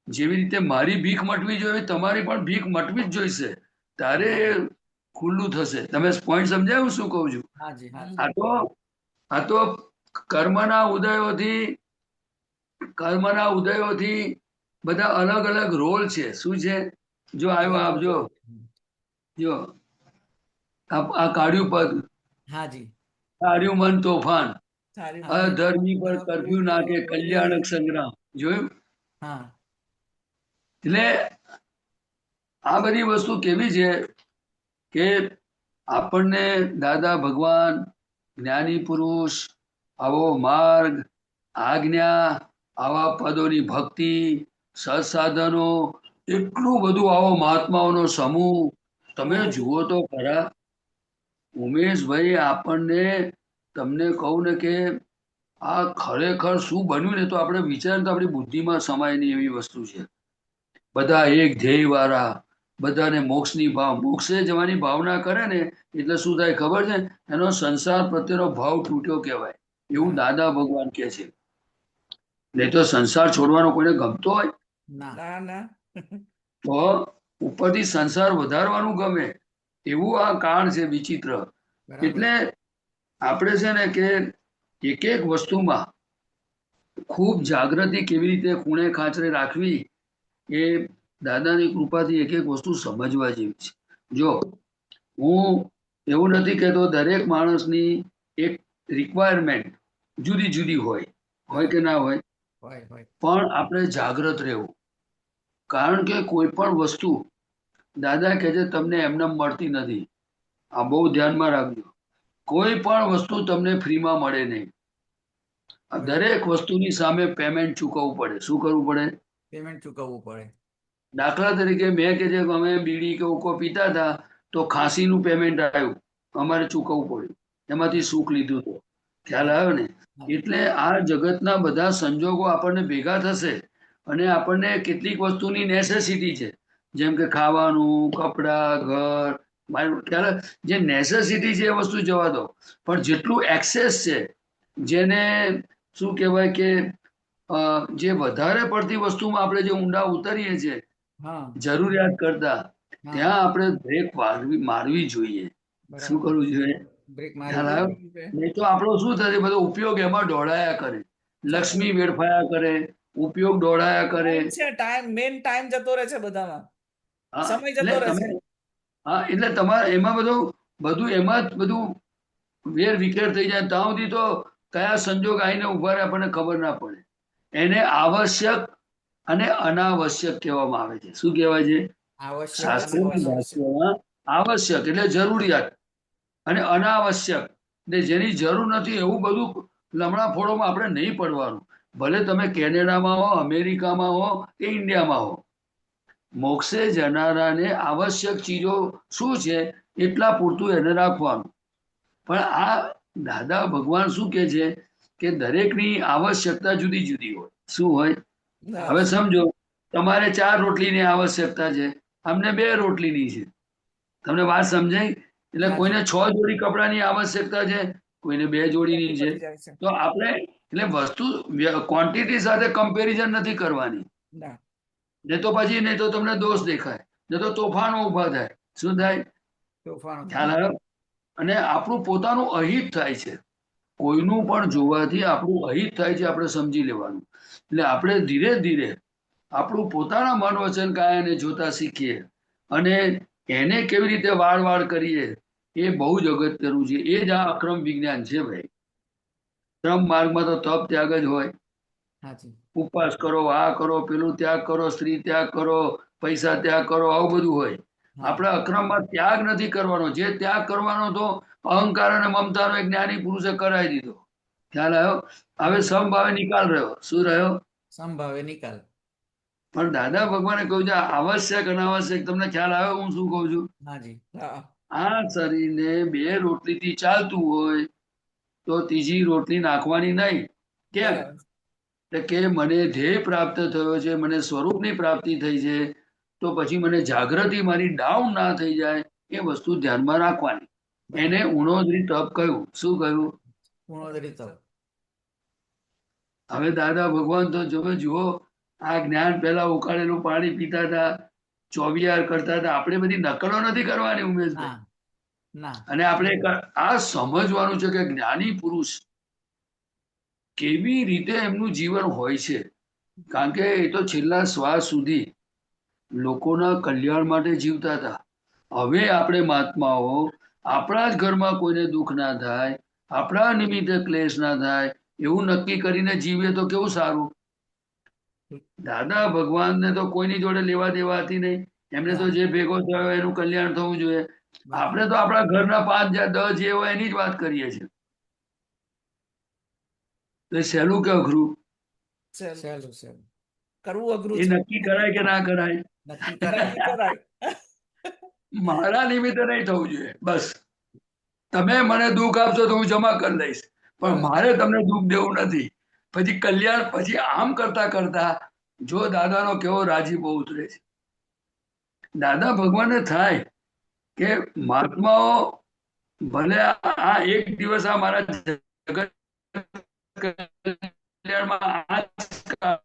જેવી રીતે મારી ભીખ મટવી જોઈએ, તમારી પણ ભીખ મટવી જ જોઈશે, ત્યારે એ ખુલ્લું થશે. તમે પોઈન્ટ સમજાયું શું કહું છું? હા જી. હા જી. આ તો કર્મના ઉદયોથી બધા અલગ અલગ રોલ છે. શું છે? જો આવ્યો આપજો, જો આ કાઢ્યું પદ, હા જી. કાઢ્યું મન તોફાન, સારી અધર્મી પર કર્ફ્યુ નાખે કલ્યાણક સંગ્રામ. જોયું? હા. એટલે આ બધી વસ્તુ કેવી છે કે આપણને દાદા ભગવાન, જ્ઞાની પુરુષ, આવો માર્ગ, આજ્ઞા, આવા પદોની ભક્તિ, સત્સાધનો, એટલું બધું આવો મહાત્માઓનો સમૂહ. તમે જુઓ તો ખરા ઉમેશભાઈ, આપણને તમને કહું ને કે આ ખરેખર શું બન્યું ને, તો આપણે વિચાર તો આપણી બુદ્ધિમાં સમાય નહીં એવી વસ્તુ છે. બધા એક ધ્યેય વાળા, બધાને મોક્ષની ભાવ, મોક્ષે જવાની ભાવના કરે ને એટલે શું થાય ખબર છે? એનો સંસાર પ્રત્યેનો ભાવ તૂટ્યો કહેવાય, એવું દાદા ભગવાન કે છે. નહીં તો સંસાર છોડવાનો કોઈને ગમતો હોય? ના. ના ના તો ઉપરથી સંસાર વધારવાનું ગમે, એવું આ કાળ છે વિચિત્ર. બરાબર. એટલે આપણે છે ને કે એક એક વસ્તુમાં ખૂબ જાગૃતિ કેવી રીતે ખૂણે ખાંચરે રાખવી, એ દાદાની કૃપાથી એક એક વસ્તુ સમજવા જેવી છે. જો હું એવું નથી કહેતો દરેક માણસની એક રિક્વાયરમેન્ટ જુદી જુદી હોય કે ના હોય, હોય હોય. પણ આપણે જાગૃત રહેવું. કારણ કે કોઈ પણ વસ્તુ દાદા કહે છે તમને એમને મળતી નથી. આ બહુ ધ્યાનમાં રાખજો. કોઈ પણ વસ્તુ તમને ફ્રીમાં મળે નહીં. આ દરેક વસ્તુની સામે પેમેન્ટ ચૂકવવું પડે. શું કરવું પડે? પેમેન્ટ ચૂકવવું પડે. દાખલા તરીકે મેં કે જે અમે બીડી કે ઓકો પીતા હતા, તો ખાંસીનું પેમેન્ટ આવ્યું, અમારે ચૂકવવું પડ્યું, એમાંથી સુખ લીધું. તો ખ્યાલ આવ્યો ને? એટલે આ જગતના બધા સંજોગો આપણને ભેગા થશે અને આપણને કેટલીક વસ્તુની નેસેસિટી છે, જેમ કે ખાવાનું, કપડાં, ઘર, ખ્યાલ, જે નેસેસિટી છે એ વસ્તુ જવા દો. પણ જેટલું એક્સેસ છે, જેને શું કહેવાય કે જે વધારે પડતી વસ્તુમાં આપણે જે ઊંડા ઉતરીએ છીએ હા. જરૂરિયાત કરતા, ત્યાં આપણે બ્રેક મારવી જોઈએ. શું બરાબર. કરવું જોઈએ? બ્રેક ખ્યાલ મારી. આવ્યો? નહીં તો આપણો શું થશે, બધો ઉપયોગ એમાં દોડાયા કરે, લક્ષ્મી વેડફાયા કરે, ઉપયોગ દોડાયા કરે. છે ટાઈમ, મેન ટાઈમ જતો રહે છે બધામાં, હા, સમય એટલે જતો રહે તમે છે. હા, એટલે તમારે એમાં બધું એમાં જ બધું વેર વિખેર થઈ જાય ત્યાં સુધી તો કયા સંજોગ આવીને ઉભા રહે આપણને ખબર ના પડે. એને આવશ્યક અને અનાવશ્યક કહેવામાં આવે છે. શું કહેવાય છે? આવશ્યક શાસ્ત્રોની અનાવશ્યક. ભાષામાં આવશ્યક એટલે જરૂરિયાત અને અનાવશ્યક એટલે જેની જરૂર નથી એવું બધું લમણા ફોડોમાં આપણે નહીં પડવાનું. ભલે તમે કેનેડામાં હો, અમેરિકામાં હો કે ઇન્ડિયામાં હો. મોક્ષે જનારાને આવશ્યક ચીજો શું છે એટલા પૂરતું એને રાખવાનું. પણ આ દાદા ભગવાન શું કે છે કે દરેકની આવશ્યકતા જુદી જુદી હોય. શું હોય? હવે સમજો, તમારે 4 રોટલીની આવશ્યકતા છે, અમને 2 રોટલીની છે. તમને વાત સમજાય? એટલે હાજી. કોઈને 6 જોડી કપડાની આવશ્યકતા છે, કોઈને 2 જોડીની છે. પડી જાય છે. તો આપણે એટલે વસ્તુ ક્વોન્ટિટી સાથે કમ્પેરિઝન નથી કરવાની. ના. નહીં તો તમને દોષ દેખાય, નહીં તો તોફાનો ઊભા થાય. શું થાય? તોફાન ખ્યાલ આવ્યો? અને આપણું પોતાનું અહિત થાય છે. કોઈનું પણ જોવાથી આપણું અહિત થાય છે, આપણે સમજી લેવાનું. એટલે આપણે ધીરે ધીરે આપણું પોતાના મન વચન કાયાને જોતા શીખીએ અને એને કેવી રીતે વાળ કરીએ એ બહુ જ અગત્યનું છે. એ જ આ અક્રમ વિજ્ઞાન છે ભાઈ. ક્રમ માર્ગમાં તો તપ ત્યાગ જ હોય. હાજી. ઉપવાસ કરો, આ કરો, પેલું ત્યાગ કરો, સ્ત્રી ત્યાગ કરો, પૈસા ત્યાગ કરો, આવું બધું હોય. આપણે અક્રમમાં ત્યાગ નથી કરવાનો. જે ત્યાગ કરવાનો તો અહંકાર અને મમતાનો એક જ્ઞાની પુરુષે કરાવી દીધો. ખ્યાલ આવ્યો? હવે સમભાવે નિકાલ રહ્યો. શું રહ્યો? સંભાવે નિકાલ. પણ દાદા ભગવાને કહ્યું છે આવશ્યક અનાવશ્યક. તમને ખ્યાલ આવ્યો હું શું કહું છું? હાજી. હા. આ શરીરને 2 રોટલીથી ચાલતું હોય તો ત્રીજી રોટલી નાખવાની નહીં. કેમ? બરાબર. એટલે કે મને ધ્યેય પ્રાપ્ત થયો છે, મને સ્વરૂપની પ્રાપ્તિ થઈ છે, તો પછી મને જાગૃતિ મારી ડાઉન ના થઈ જાય એ વસ્તુ ધ્યાનમાં રાખવાની. એને ઉણોદરી તપ કહ્યું. શું કહ્યું? પૂર્ણોદરી તપ. હવે દાદા ભગવાન તો જુઓ, આ જ્ઞાન પહેલા ઉકાળેલું પાણી પીતા હતા, ચોવિયાર કરતા હતા. આપણે બધી નકલો નથી કરવાની ઉમેશભાઈ. ના ના. અને આપણે આ સમજવાનું છે કે જ્ઞાની પુરુષ કેવી રીતે એમનું જીવન હોય છે. કારણ કે એ તો છેલ્લા શ્વાસ સુધી લોકોના કલ્યાણ માટે જીવતા હતા. હવે આપણે મહાત્માઓ આપણા જ ઘરમાં કોઈને દુઃખ ના થાય, આપણા નિમિત્તે ક્લેશ ના થાય એવું નક્કી કરીને જીવે તો કેવું સારું. દાદા ભગવાનને તો કોઈની જોડે લેવા દેવા હતી નહીં. એમને તો જે ભેગો થયો એનું કલ્યાણ થવું જોઈએ. આપણે તો આપણા ઘરના 5 10 જે હોય એની જ વાત કરીએ છીએ. તો સહેલું કે અઘરું? સહેલું. કરવું અઘરું એ છે. નક્કી કરાય કે ના કરાય? નક્કી નક્કી કરાય. કરાય. મારા નિમિત્તે નહીં થવું જોઈએ. બસ તમે મને દુઃખ આપશો તો હું જમા કરી લઈશ, પણ મારે તમને દુઃખ દેવું નથી. પછી કલ્યાણ પછી આમ કરતા કરતા જો દાદાનો કેવો રાજીપો ઉતરે છે. દાદા ભગવાનને થાય કે મહાત્માઓ ભલે આ એક દિવસ આ મારા જગત કલ્યાણમાં આ જ કામ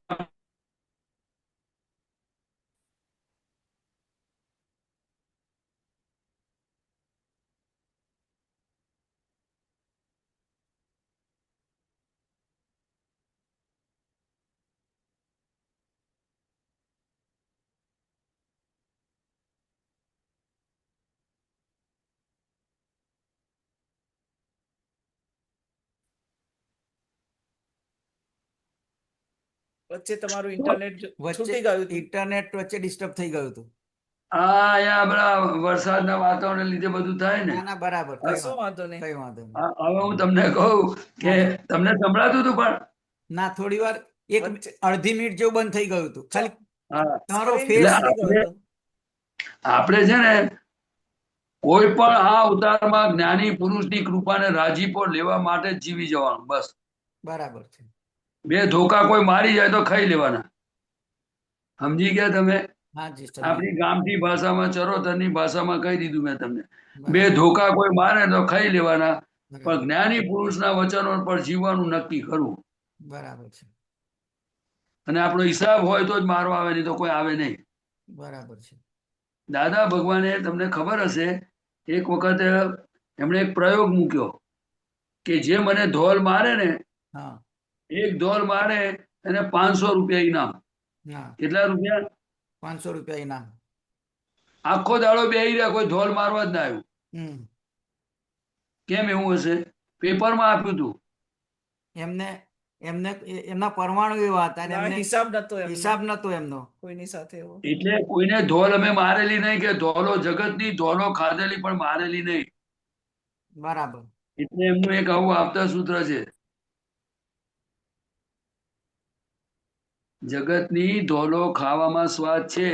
વચ્ચે તમારું ઇન્ટરનેટ છૂટી ગયું હતું. ઇન્ટરનેટ વચ્ચે ડિસ્ટર્બ થઈ ગયું હતું. અહીંયા બધા વરસાદના વાતાવરણ લીધે બધું થાય ને. ના ના, બરાબર. કશો વાંધો નહીં. કઈ વાંધો નહીં. હવે હું તમને કહું કે તમને સંભળાતું હતું પણ ના, થોડી વાર એક વચ્ચે- અડધી મિનિટ જેવું બંધ થઈ ગયું હતું. ખાલી હા, તમારો Screen ફેસ એટલે છૂટી ગયું હતું. આપણે છે ને કોઈ પણ આ અવતારમાં જ્ઞાની પુરુષની કૃપાને રાજીપો લેવા માટે જ જીવી જવાનું. બસ બરાબર છે. 2 ધોકા કોઈ મારી જાય તો ખાઈ લેવાના. સમજી ગયા તમે? હાજી. આપણી ગામઠી ભાષામાં, ચરોતરની ભાષામાં કહી દીધું મેં તમને. બરાબર. 2 ધોકા કોઈ મારે તો ખાઈ લેવાના. બરાબર. પણ જ્ઞાની પુરુષના વચનો પર જીવવાનું નક્કી કરવું. બરાબર છે. અને આપણો હિસાબ હોય તો જ મારવા આવે, નહીં તો કોઈ આવે નહીં. બરાબર છે. દાદા ભગવાને તમને ખબર હશે એક વખત એમણે એક પ્રયોગ મૂક્યો કે જે મને ધોલ મારે ને, હા. એક ધોલ મારે એને 500 રૂપિયા ઇનામ. હા. કેટલા રૂપિયા? 500 રૂપિયા ઇનામ. આખો દાડો બેહી રહ્યા, કોઈ ધોલ મારવા જ ના આવ્યું. હમ. કેમ એવું હશે? પેપરમાં આપ્યું હતું. એમને એમને એમના પરમાણુ એવા હતા અને ના, એમને હિસાબ નતો એમનો હિસાબ નતો એમનો. કોઈની સાથે એવો. એટલે કોઈને ધોલ અમે મારેલી નહીં, કે ધોલો જગતની ધોલો ખાધેલી પણ મારેલી નહીં. બરાબર. એટલે એમનું એક આવું આપતા સૂત્ર છે, જગતની ધોલો ખાવામાં સ્વાદ છે,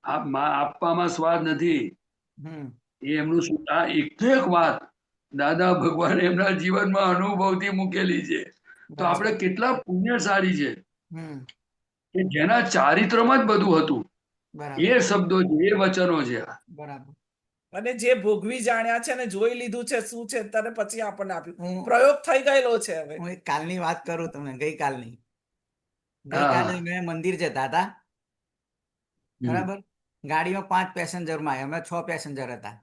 આપવામાં સ્વાદ નથી. હમ એ એમનું આ એક વાત દાદા ભગવાને એમના જીવનમાં અનુભવથી મૂકેલી છે. તો આપણે બરાબર. કેટલા પુણ્યશાળી છે હમ કે જેના ચારિત્રમાં જ બધું હતું. બરાબર. એ શબ્દો છે, એ વચનો છે. બરાબર. અને જે ભોગવી જાણ્યા છે ને જોઈ લીધું છે શું છે ત્યારે પછી આપણને આપ્યું. હું પ્રયોગ થઈ ગયેલો છે હવે. હું એક કાલની વાત કરું તમને, ગઈકાલની. હા. ગઈકાલે મેં મંદિર જતા હતા, હમ. બરાબર. ગાડીમાં 5 પેસેન્જરમાં આવ્યા, અમે 6 પેસેન્જર હતા.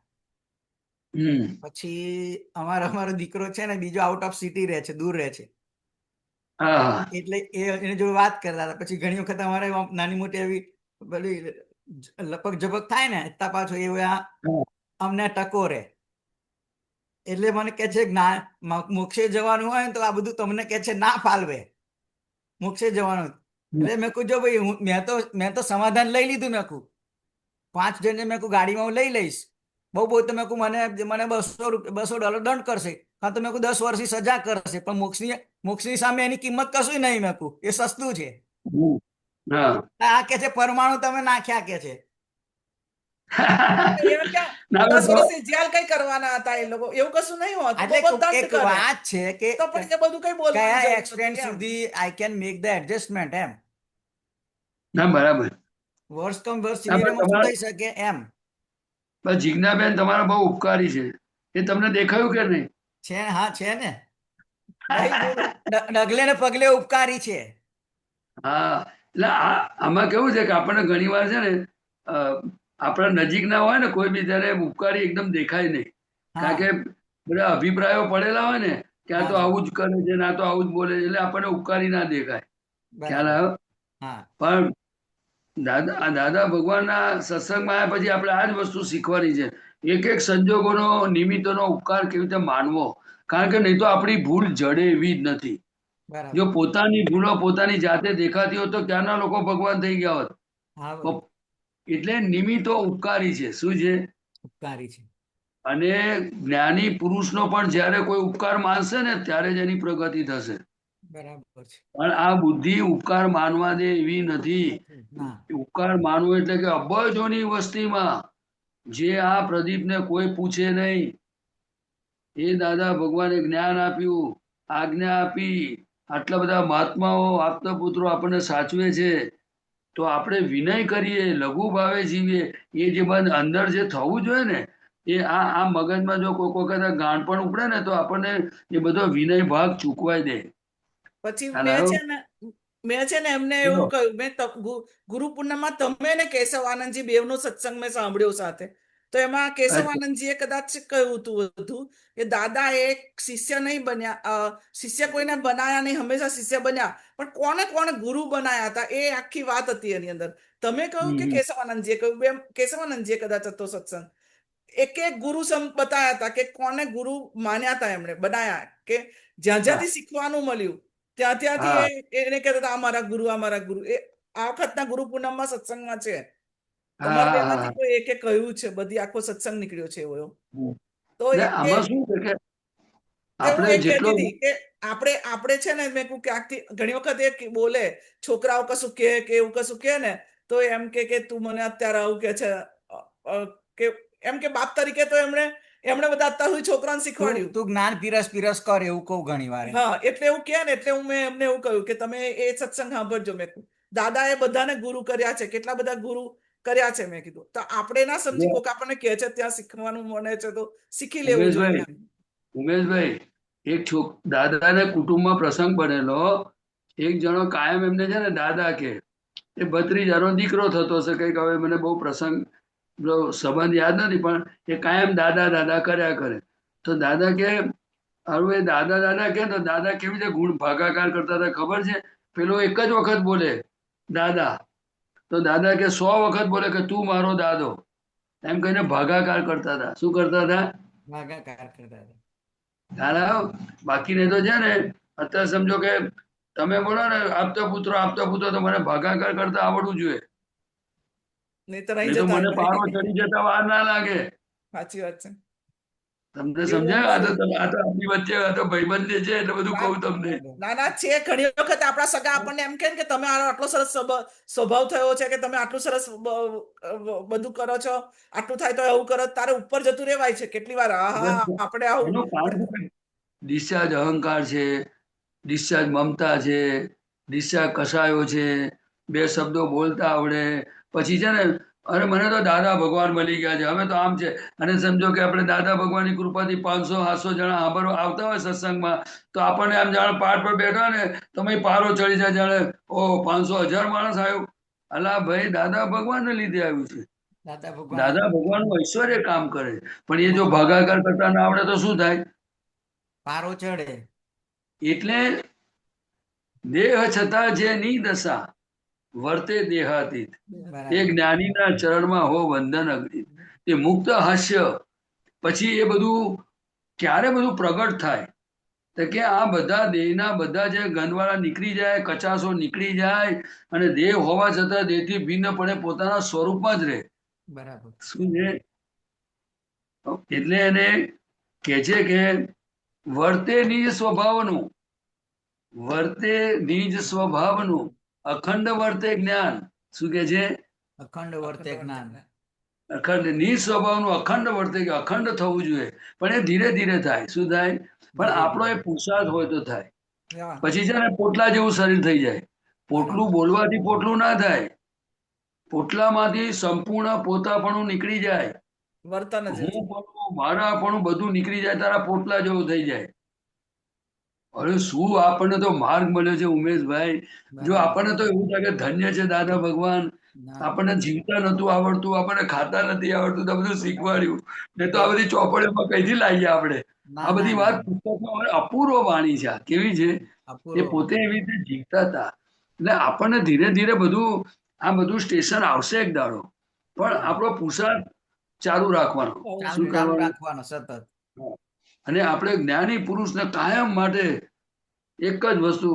હમ. પછી અમારો દીકરો છે ને બીજો આઉટ ઓફ સિટી રહે છે, દૂર રહે છે. હા. એટલે એની જોડે વાત કરતા હતા. પછી ઘણી વખત અમારે નાની મોટી એવી પેલી લપક ઝપક થાય ને, ત્યાં પાછું એવું અમને ટકોરે. એટલે મને કે છે મોક્ષે જવાનું હોય ને તો આ બધું તમને કે છે ના ફાલવે, મોક્ષે જવાનું. એટલે મેં કહું જો ભાઈ મેં તો સમાધાન લઈ લીધું. મેં કહું 5 જણને મેં કહું ગાડીમાં હું લઈ લઈશ. બહુ તો મેં કહું મને $200 દંડ કરશે, કાં તો મેં કહું 10 વર્ષની સજા કરશે, પણ મોક્ષની સામે એની કિંમત કશું નહીં. મેં કહું એ સસ્તું છે. હા. આ કે છે પરમાણુ તમે નાખ્યા કે છે. એમ ક્યાં ના, 10 વર્ષની જેલ કઈ કરવાના હતા એ લોકો? એવું કશું નહીં હોતું. એટલે બહુ દંડ એક કરે. વાત છે કે તો પણ એ બધું કઈ બોલવાની કયા જરૂર એક્સટેન્ટ નથી એમ. સુધી I can make the adjustment એમ. ના, બરાબર. વર્ષ કમ વર્ષ ના, પણ સિનેરીમાં શું થઈ શકે એમ જીજ્ઞાબેન તમારા બહુ ઉપકારી છે. એ તમને દેખાયું કે નહીં? છે. હા, છે ને ભાઈ, ડગલે ને પગલે ઉપકારી છે. હા. એટલે આમાં કેવું છે કે આપણને ઘણી વાર છે ને, આપણા નજીકના હોય ને કોઈ બી, ત્યારે ઉપકારી એકદમ દેખાય નહીં. કારણ કે હા બધા અભિપ્રાયો પડેલા હોય ને કે આ તો હા આવું જ કરે છે ને આ તો આવું જ બોલે છે, એટલે આપણને ઉપકારી ના દેખાય. ખ્યાલ બરાબર. આવ્યો? હા પણ દાદા ભગવાનના સત્સંગમાં આવ્યા પછી આપણે આ જ વસ્તુ શીખવાની છે. એક એક સંજોગોનો, નિમિત્તોનો ઉપકાર કેવી રીતે માનવો. કારણ કે નહીં તો આપણી ભૂલ જડે એવી જ નથી. બરાબર. જો પોતાની ભૂલો પોતાની જાતે દેખાતી હોત તો ક્યાંના લોકો ભગવાન થઈ ગયા હોત. હા બરાબર. એટલે નિમિત્તો ઉપકારી છે. શું છે? ઉપકારી છે. અને જ્ઞાની પુરુષનો પણ જ્યારે કોઈ ઉપકાર માનશે ને ત્યારે જ એની પ્રગતિ થશે. બરાબર છે. પણ આ બુદ્ધિ ઉપકાર માનવા દે એવી નથી. ના. ઉપકાર માનવો એટલે કે અબજોની વસ્તીમાં જે આ પ્રદીપને કોઈ પૂછે નહીં, એ દાદા ભગવાને જ્ઞાન આપ્યું, આજ્ઞા આપી, આટલા બધા મહાત્માઓ આપતા પુત્રો આપણને સાચવે છે, તો આપણે વિનય કરીએ, લઘુ ભાવે જીવીએ. એ જે બંધ અંદર જે થવું જોઈએ ને, એ આ મગજમાં જો કોઈ વખત ગાંઠ પણ ઉપડે ને તો આપણને એ બધો વિનય ભાગ ચૂકવાઈ દે. પછી ખ્યાલ આવ્યો? મેં છે ને એમને બોલો. એવું કહ્યું, ગુરુ પૂર્ણિમામાં તમે ને કેશવ આનંદજી બેવનો સત્સંગ મેં સાંભળ્યો સાથે. તો એમાં કેશવ આનંદજીએ કદાચ કહ્યું હતું કે દાદા એક શિષ્ય નહીં બન્યા, શિષ્ય કોઈને બનાયા નહીં, હંમેશા શિષ્ય બન્યા, પણ કોને કોને ગુરુ બનાયા હતા એ આખી વાત હતી એની અંદર. તમે કહ્યું કે કેશવાનંદજીએ કહ્યું, કેશવાનંદજીએ કદાચ હતો સત્સંગ. એક એક ગુરુ બતાયા હતા કે કોને ગુરુ માન્યા હતા, એમણે બનાયા, કે જ્યાં જ્યાંથી શીખવાનું મળ્યું ત્યાં ત્યાંથી એને કહેતા હતા આ મારા ગુરુ. એ આ વખતના ગુરુ પૂનમમાં સત્સંગમાં છે. તમારા બેમાંથી કોઈ એકે કહ્યું છે, બધી આખો સત્સંગ નીકળ્યો છે એવો. તો આમાં શું છે કે હું આપણે એ જેટલો કહેતી હતી કે આપણે છે ને, મેં કહ્યું ક્યાંકથી ઘણી વખત એ બોલે, છોકરાઓ કશું કે એવું કશું કે ને તો એમ કે તું મને અત્યારે આવું કે છે, કે એમ કે બાપ તરીકે તો એમણે બધા અત્યાર સુધી છોકરાને શીખવાડ્યું. તું જ્ઞાન પીરસ કર એવું કહું ઘણી વાર. હા, એટલે એવું કે ને, એટલે મેં એમને એવું કહ્યું કે તમે એ સત્સંગ સાંભળજો. મેં કહ્યું દાદાએ બધાને ગુરુ કર્યા છે, કેટલા બધા ગુરુ કર્યા છે. મેં કીધું તો આપણે ના સમજી, કોક આપણને કહે છે ત્યાં શીખવાનું મળે છે તો શીખી લેવું જોઈએ. ઉમેશભાઈ, એક દાદાને કુટુંબમાં પ્રસંગ બનેલો. એક જણો કાયમ એમને છે ને દાદા કે, એ ભત્રીજાનો દીકરો થતો હશે કંઈક, હવે મને બહુ પ્રસંગ સંબંધ યાદ નથી, પણ એ કાયમ દાદા કર્યા કરે. તો દાદા કે, હવે દાદા કે, તો દાદા કેવી રીતે ગુણ ભાગાકાર કરતા હતા ખબર છે? પેલો એક જ વખત બોલે દાદા, તો દાદા કે 100 વખત બોલે કે તું મારો દાદો, એમ કહીને ભાગાકાર કરતા હતા. શું કરતા હતા? ભાગાકાર કરતા હતા. ખ્યાલ આવ્યો? બાકીને તો છે ને અત્યારે સમજો કે તમે બોલો ને આપતા પુત્રો તો મને ભાગાકાર કરતા આવડવું જોઈએ, નહીંતર અહીં નહીં તો જતા મને પારો રહે. ચડી જતા વાર ના લાગે. સાચી વાત છે. તમને એવું સમજાય? અમારું- આ તો આપણી વચ્ચે આ તો ભાઈબંધ છે એટલે બધું કહું તમને. ના ના છે, ઘણી વખત આપણા સગા આપણને એમ કહે ને કે તમે આટલો સરસ સ્વભાવ થયો છે કે તમે આટલું સરસ બધું કરો છો, આટલું થાય તો એવું કરો, તારે ઉપર જતું રહેવાય છે કેટલી વાર. હા આપણે આવું એનું કારણ ડિસ્ચાર્જ અહંકાર છે, ડિસ્ચાર્જ મમતા છે, ડિસ્ચાર્જ કસાયો છે, બે શબ્દો બોલતા આવડે, પછી છે ને અરે મને તો દાદા ભગવાન મળી ગયા છે, અમે તો આમ છે. અને સમજો કે આપણે દાદા ભગવાનની કૃપાથી 500-700 જણા આંબરો આવતા હોય સત્સંગમાં, તો આપણને આમ જાણે પાઠ પર બેઠા ને તમે પારો ચડી જાય, જાણે ઓ 500,000 માણસ આવ્યું. અલા ભાઈ, દાદા ભગવાનને લીધે આવ્યું છે. દાદા ભગવાનનું ઐશ્વર્ય કામ કરે, પણ એ જો ભાગાકાર કરતા ના આવડે તો શું થાય? પારો ચડે. એટલે દેહ છતાં જે ની દશા વર્તે દેહાતીત, બરાબર. એ જ્ઞાનીના ચરણમાં હો વંદન અગ્નિ. એ મુક્ત હાસ્ય પછી એ બધું ક્યારે બધું પ્રગટ થાય? તો કે આ બધા દેહના બધા જે ગંધવાળા નીકળી જાય, કચાસો નીકળી જાય, અને દેહ હોવા છતાં દેહથી ભિન્નપણે પોતાના સ્વરૂપમાં જ રહે. બરાબર. શું છે? એટલે એને કે છે કે વર્તે નિજ સ્વભાવનું, વર્તે નિજ સ્વભાવનું, અખંડ વર્તે જ્ઞાન. શું કે છે? અખંડ વર્તે જ્ઞાન. અખંડ નિજ સ્વભાવનું અખંડ વર્તે, કે અખંડ થવું જોઈએ, પણ એ ધીરે ધીરે થાય. શું થાય? પણ આપણો એ પુરુષાર્થ હોય તો થાય. હા, પછી છે ને પોટલા જેવું શરીર થઈ જાય. પોટલું બોલવાથી પોટલું ના થાય, પોટલામાંથી સંપૂર્ણ પોતાપણું નીકળી જાય, વર્તન જ હું પણ મારાપણું બધું નીકળી જાય, તારા પોટલા જેવું થઈ જાય. અરે શું આપણને તો માર્ગ મળ્યો છે ઉમેશભાઈ. જો બરાબર. આપણને તો એવું થાય કે ધન્ય છે દાદા ભગવાન, ના. આપણને જીવતા નતું આવડતું, આપણને ખાતા નથી આવડતું, તો બધું શીખવાડ્યું. ને તો આ બધી ચોપડીઓમાં કઈથી લાવીએ આપણે? ના, આ બધી ના, વાત ના. પુસ્તકમાં અપૂર્વ વાણી છે. આ કેવી છે? એ અપૂર્વ. પોતે એવી રીતે જીવતા હતા. એટલે આપણને ધીરે ધીરે બધું આ બધું સ્ટેશન આવશે એક દાડો, પણ આપણો પુરુષાર્થ ચાલુ રાખવાનો. શું ચાલુ કરવાનું? રાખવાનો સતત. અને આપણે જ્ઞાની પુરુષને કાયમ માટે એક જ વસ્તુ,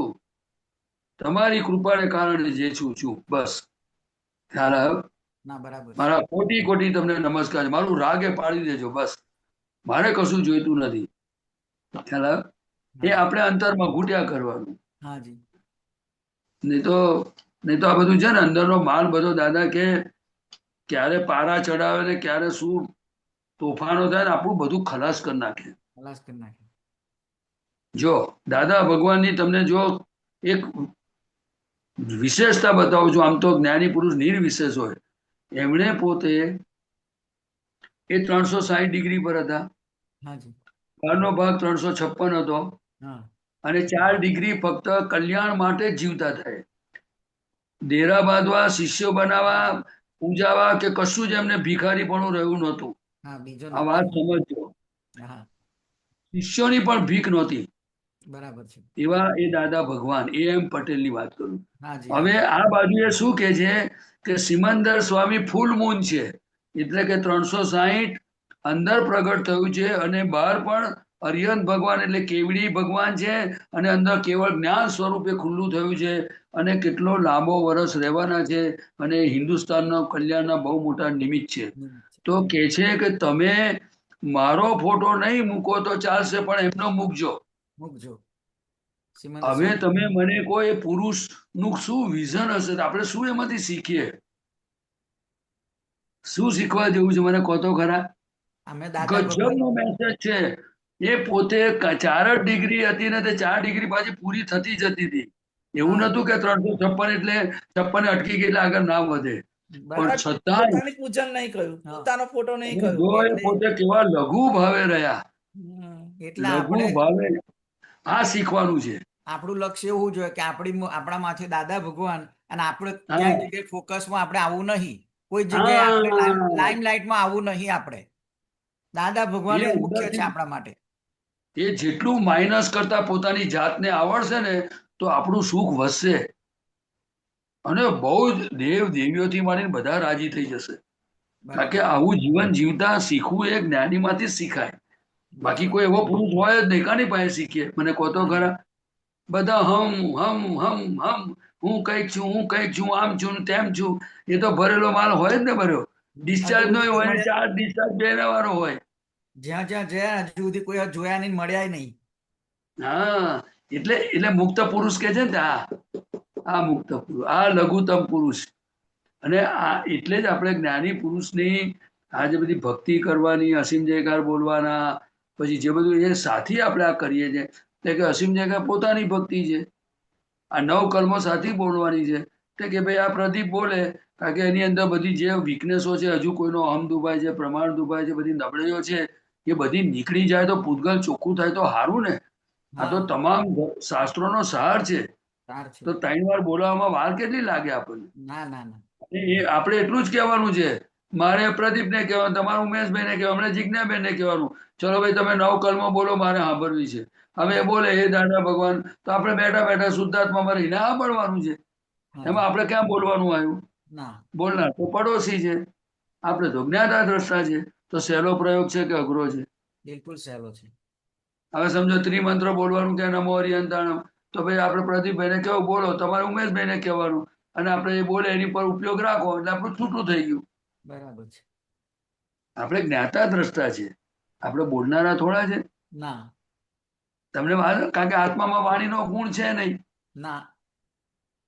તમારી કૃપાને કારણે જે છું બસ. ખ્યાલ આવ્યો? ના, બરાબર છે. મારા કોટી કોટી તમને નમસ્કાર. મારું રાગે પાડી દેજો બસ, મારે કશું જોઈતું નથી. ખ્યાલ આવ્યો? એ આપણે અંતરમાં ઘૂંટ્યા કરવાનું. હાજી. નહીં તો આ બધું છે ને અંદરનો માલ બધો દાદા કે ક્યારે પારા ચડાવે ને ક્યારે શું તોફાનો થાય ને આપણું બધું ખલાસ કરી નાખે. ખલાસ કરી નાખે. જો દાદા ભગવાનની તમને જો એક વિશેષતા બતાવું છું. આમ તો જ્ઞાની પુરુષ નિર્વિશેષ હોય, એમણે પોતે એ 360 ડિગ્રી પર હતા. હાજી. બહારનો ભાગ 356 હતો, હા. અને 4 ડિગ્રી ફક્ત કલ્યાણ માટે જ જીવતા થાય. ડેરા બાંધવા, શિષ્યો બનાવવા, પૂજાવા કે કશું જ એમને ભિખારીપણું રહ્યું નહોતું. હા, બીજો આ વાત સમજો. હા, શિષ્યોની પણ ભીખ નહોતી. બરાબર છે. એવા એ દાદા ભગવાન એમ પટેલની વાત કરું. હાજી. હવે આ બાજુએ શું કે છે કે સિમંદર સ્વામી ફૂલ મૂન છે, એટલે કે 360 અંદર પ્રગટ થયું છે, અને બહાર પણ અરિયંત ભગવાન એટલે કેવડી ભગવાન છે, અને અંદર કેવળ જ્ઞાન સ્વરૂપે ખુલ્લું થયું છે, અને કેટલો લાંબો વર્ષ રહેવાના છે, અને હિન્દુસ્તાનના કલ્યાણના બહુ મોટા નિમિત્ત છે. તો કે છે કે તમે મારો ફોટો નહીં મૂકો તો ચાલશે, પણ એમનો મૂકજો. મૂકજો. હવે તમે મને કોઈ પુરુષ નું શું વિઝન હશે, આપણે શું એમાંથી શીખીએ? શું શીખવા જેવું છે મને કહો તો ખરા? અમે દાદા ગજબનો મેસેજ છે. એ પોતે 4 ડિગ્રી હતી ને તે 4 ડિગ્રી પાછી પૂરી થતી જતી હતી. એવું નતું કે 356 એટલે 56 અટકી ગઈ એટલે આગળ ના વધે, પણ છતાં પોતાની પૂજન નહીં કર્યું, પોતાનો ફોટો નહીં કર્યું. પોતે કેવા લઘુ ભાવે રહ્યા, એટલે લઘુ ભાવે. આ શીખવાનું છે. આપણું લક્ષ્ય એવું જોઈએ કે આપણા માથે દાદા ભગવાન, અને આપણે ક્યાંય જગ્યાએ ફોકસમાં આપણે આવવું નહીં, કોઈ જગ્યાએ આપણે લાઇમ લાઇટમાં આવવું નહીં. આપણે દાદા ભગવાન જ મુખ્ય છે આપણા માટે. એ જેટલું માઇનસ કરતા પોતાની જાતને આવડશે ને તો આપણું સુખ વધશે, અને બહુ જ દેવ દેવીઓથી માંડીને બધા રાજી થઈ જશે. કારણ કે આવું જીવન જીવતા શીખવું એ જ્ઞાનીમાંથી જ શીખાય. બાકી કોઈ એવો પુરુષ હોય જ નહીં. કાની પાસે શીખીએ? મને કહો તો ખરા. બધા હમ હું કઈક છું, હું કઈક છું, આમ છું ને તેમ છું. એ તો ભરેલો માલ હોય જ ને ભર્યો. ડિસ્ચાર્જ નો હોય ને 4 ડિસ્ચાર્જ બેનવાનો હોય. જ્યાં જ્યાં જયા હજુ સુધી કોઈ જોયા નહીં, મળ્યા નહીં. હા, એટલે મુક્ત પુરુષ કે છે ને આ મુક્ત પુરુષ, આ લઘુત્તમ પુરુષ. અને આ એટલે જ આપણે જ્ઞાની પુરુષની આ જે બધી ભક્તિ કરવાની, અસીમ જયકાર બોલવાના, પછી જે બધું એ સાથી આપણે આ કરીએ છીએ, એટલે કે અસીમ જયકાર પોતાની ભક્તિ છે. આ 9 કલમો સાથી બોલવાની છે. એટલે કે ભાઈ આ પ્રદીપ બોલે, કારણ કે એની અંદર બધી જે વીકનેસો છે, હજુ કોઈનો અહમ દુભાય છે, પ્રમાણ દુભાય છે, બધી નબળીઓ છે, એ બધી નીકળી જાય તો પૂતગલ ચોખ્ખું થાય તો સારું ને. આ તો તમામ શાસ્ત્રોનો સાર છે. સાર છે. તો 3 વાર બોલાવવામાં વાર કેટલી લાગે આપણને? ના ના ના. એ આપણે એટલું જ કહેવાનું છે. મારે પ્રદીપને કહેવાનું, તમારે ઉમેશભાઈને કહેવાનું, અમને જિજ્ઞાબેનને કહેવાનું. ચલો ભાઈ તમે 9 કલમો બોલો, મારે સાંભળવી છે. હવે એ બોલે હે દાદા ભગવાન, તો આપણે બેઠા બેઠા શુદ્ધાત્મામાં રહીને સાંભળવાનું છે. એમાં આપણે ક્યાં બોલવાનું આવ્યું? ના. બોલનાર તો પડોશી છે, આપણે તો જ્ઞાતા દ્રષ્ટા છે. તો સહેલો પ્રયોગ છે કે અઘરો છે? બિલકુલ સહેલો છે. હવે સમજો ત્રિમંત્ર બોલવાનું કે નમો હરિયંતાણમ, તો ભાઈ આપણે પ્રદીપભાઈને કેવું બોલો, તમારે ઉમેશભાઈને કહેવાનું, અને આપણે એ બોલે એની પર ઉપયોગ રાખો, એટલે આપણું છૂટું થઈ ગયું. બરાબર છે. આપણે જ્ઞાતા દ્રષ્ટા છે, આપણે બોલનારા થોડા છે. ના તમને કારણ કે આત્મામાં વાણીનો ગુણ છે નહીં. ના.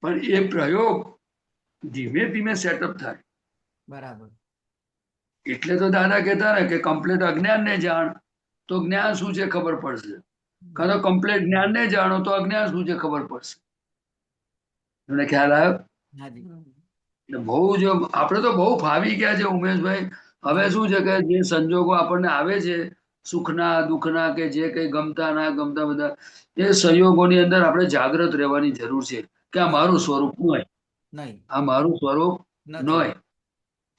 પણ એ પ્રયોગ ધીમે ધીમે સેટઅપ થાય. બરાબર. એટલે તો દાદા કહેતા ને કે કમ્પ્લીટ અજ્ઞાનને જાણ તો જ્ઞાન શું છે ખબર પડશે. કાં તો કમ્પ્લીટ જ્ઞાનને જાણો તો અજ્ઞાન શું છે ખબર પડશે. તમને ખ્યાલ આવ્યો? હાજી. બહુ જ આપણે તો બહુ ફાવી ગયા છે ઉમેશભાઈ. હવે શું છે કે જે સંજોગો આપણને આવે છે, સુખના દુઃખના, કે જે કઈ ગમતા ના ગમતા, બધા એ સંયોગોની અંદર આપણે જાગૃત રહેવાની જરૂર છે કે આ મારું સ્વરૂપ ન હોય, નહીં. આ મારું સ્વરૂપ ન નથી. હોય.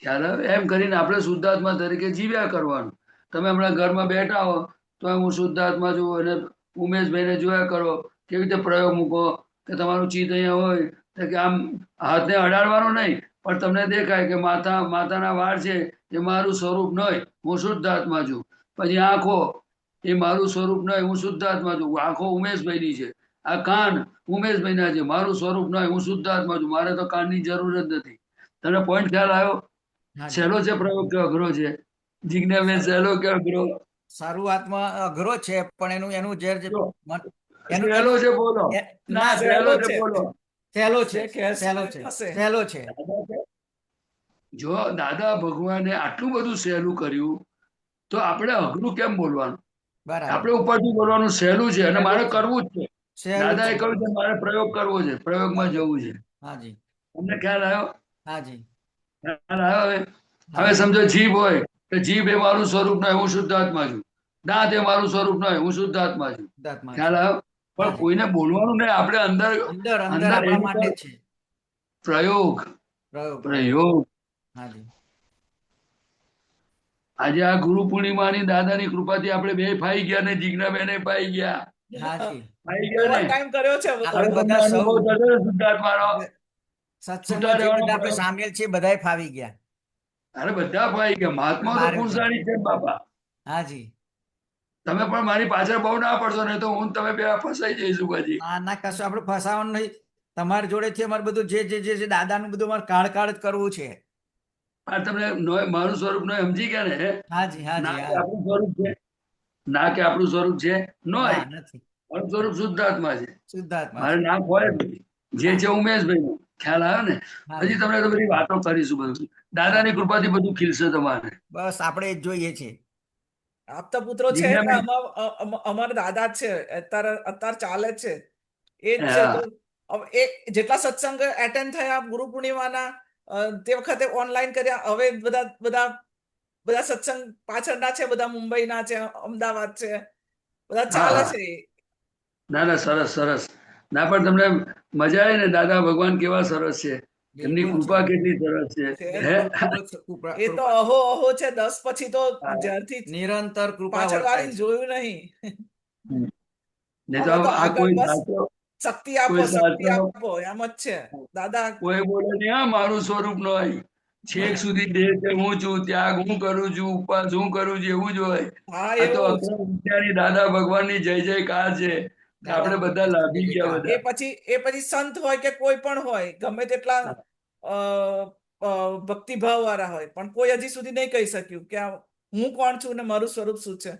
ખ્યાલ આવે? એમ કરીને આપણે શુદ્ધાત્મા તરીકે જીવ્યા કરવાનું. તમે હમણાં ઘરમાં બેઠા હો તો હું શુદ્ધાત્મા છું, અને ઉમેશભાઈને જોયા કરો કેવી રીતે પ્રયોગ મૂકો કે તમારું ચિત્ત અહીંયા હોય તો કે આમ હાથને અડાડવાનું નહીં, પણ તમને દેખાય કે માતાના વાળ છે એ મારું સ્વરૂપ નહીં, હું શુદ્ધાત્મા છું. પછી આંખો એ મારું સ્વરૂપ નહીં, હું શુદ્ધાત્મા છું. આંખો ઉમેશભાઈની છે. આ કાન ઉમેશભાઈના છે, મારું સ્વરૂપ નહીં, હું શુદ્ધાત્મા છું. મારે તો કાનની જરૂર જ નથી. તમને પોઈન્ટ ખ્યાલ આવ્યો? સહેલો છે પ્રયોગ કે અઘરો છે? જિજ્ઞાબેન સહેલો કે અઘરો? શરૂઆતમાં અઘરો છે, પણ એનું જે સહેલો છે બોલો. ના સહેલો છે બોલો. સહેલો છે. જે કહે છે સહેલો છે. થશે. સહેલો છે. જો દાદા ભગવાને આટલું બધું સહેલું કર્યું તો આપણે અઘરું કેમ બોલવાનું? બરાબર. આપણે ઉપરથી બોલવાનું સહેલું છે અને મારે કરવું જ છે. સહેલું દાદાએ છે. કહ્યું છે મારે પ્રયોગ કરવો છે, પ્રયોગમાં જવું છે. હાજી. તમને ખ્યાલ આવ્યો? હાજી. ખ્યાલ આવ્યો? હવે સમજો જીભ હોય તો જીભ એ મારું સ્વરૂપ નહીં, હું શુદ્ધાત્મા છું. દાંત એ મારું સ્વરૂપ નહીં, હું શુદ્ધાત્મા છું. શુદ્ધાત્મા છે. ખ્યાલ આવ્યો? પણ કોઈને બોલવાનું નહીં, આપણે અંદર અંદર અંદર આપણા એની માટે પર છે. પ્રયોગ પ્રયોગ. પ્રયોગ. હાજી. આજે આ ગુરુ પૂર્ણિમાની દાદાની કૃપાથી આપણે બે ફાઈ ગયા ને જિજ્ઞાબેને ફાઈ ગયા. હાજી. ફાઈ ગયા ને? ટાઈમ કર્યો છે આપણે હવે તમને બધા સૌ અનુભવ થશે ને શુદ્ધાત્માનો? સત્સંગમાં જે બધા આપણે સામેલ છે બધાય ફાવી ગયા. અરે બધા ફાઈ ગયા. મહાત્મા તો પુરુષારી છે બાપા. હાજી. તમે પણ મારી પાછળ બહુ ના પડશો, નહીં તો હું તમે બે ફસાઈ જઈશું પછી. ના કશું આપણે ફસાવાનું નહીં. તમારી જોડેથી અમારે બધું જે દાદાનું બધું અમારે કાળ જ કરવું છે. આ તમને મારું સ્વરૂપ નો સમજી ગયા ને? હાજી. ના હાજી. કે આપણું સ્વરૂપ છે, ના કે આપણું સ્વરૂપ છે નોય. નથી. મારું સ્વરૂપ શુદ્ધાત્મા છે. શુદ્ધાત્મા. મારે નામ હોય જ નહીં. જે છે ઉમેશભાઈ નું. ખ્યાલ આવ્યો ને? હજી તમને તો બધી વાતો કરીશું. બધું દાદાની કૃપાથી બધું ખીલશે તમારે. બસ આપણે જ જોઈએ છે. આપતા પુત્રો છે એટલે અમારા દાદા જ છે, અત્યારે ચાલે જ છે એ જ છે. તો હવે જેટલા સત્સંગ એટેન્ડ થયા ગુરુ પૂર્ણિમાના તે વખતે ઓનલાઈન કર્યા, હવે બધા સત્સંગ પાછળના છે, બધા મુંબઈના છે, અમદાવાદ છે, બધા ચાલે છે. ના સરસ સરસ. ના પણ તમને મજા આવી ને? દાદા ભગવાન કેવા સરસ છે, એમની કૃપા કેટલી સરસ છે. એ તો અહો છે. 10 પછી તો જ્યારથી નિરંતર કૃપા પાછળ વર્તાય વાળી જોયું નહીં. નહીં તો આ કોઈ સાચો શક્તિ આપો, શક્તિ આપો, એમ જ છે દાદા. કોઈ બોલે નહીં હા મારું સ્વરૂપ નહીં, છેક સુધી દેહ કે હું છું, ત્યાગ હું કરું છું, ઉપવાસ હું કરું છું, એવું જ હોય. હા આ તો એવું જ. અક્રમ વિદ્યાની દાદા ભગવાનની જય જયકાર છે કે આપણે બધા લાભી ગયા એ બધા. પછી સંત હોય કે કોઈ પણ હોય, ગમે તેટલા ભક્તિભાવ વાળા હોય, પણ કોઈ હજી સુધી નહીં કહી શક્યું કે હું કોણ છું ને મારું સ્વરૂપ શું છે.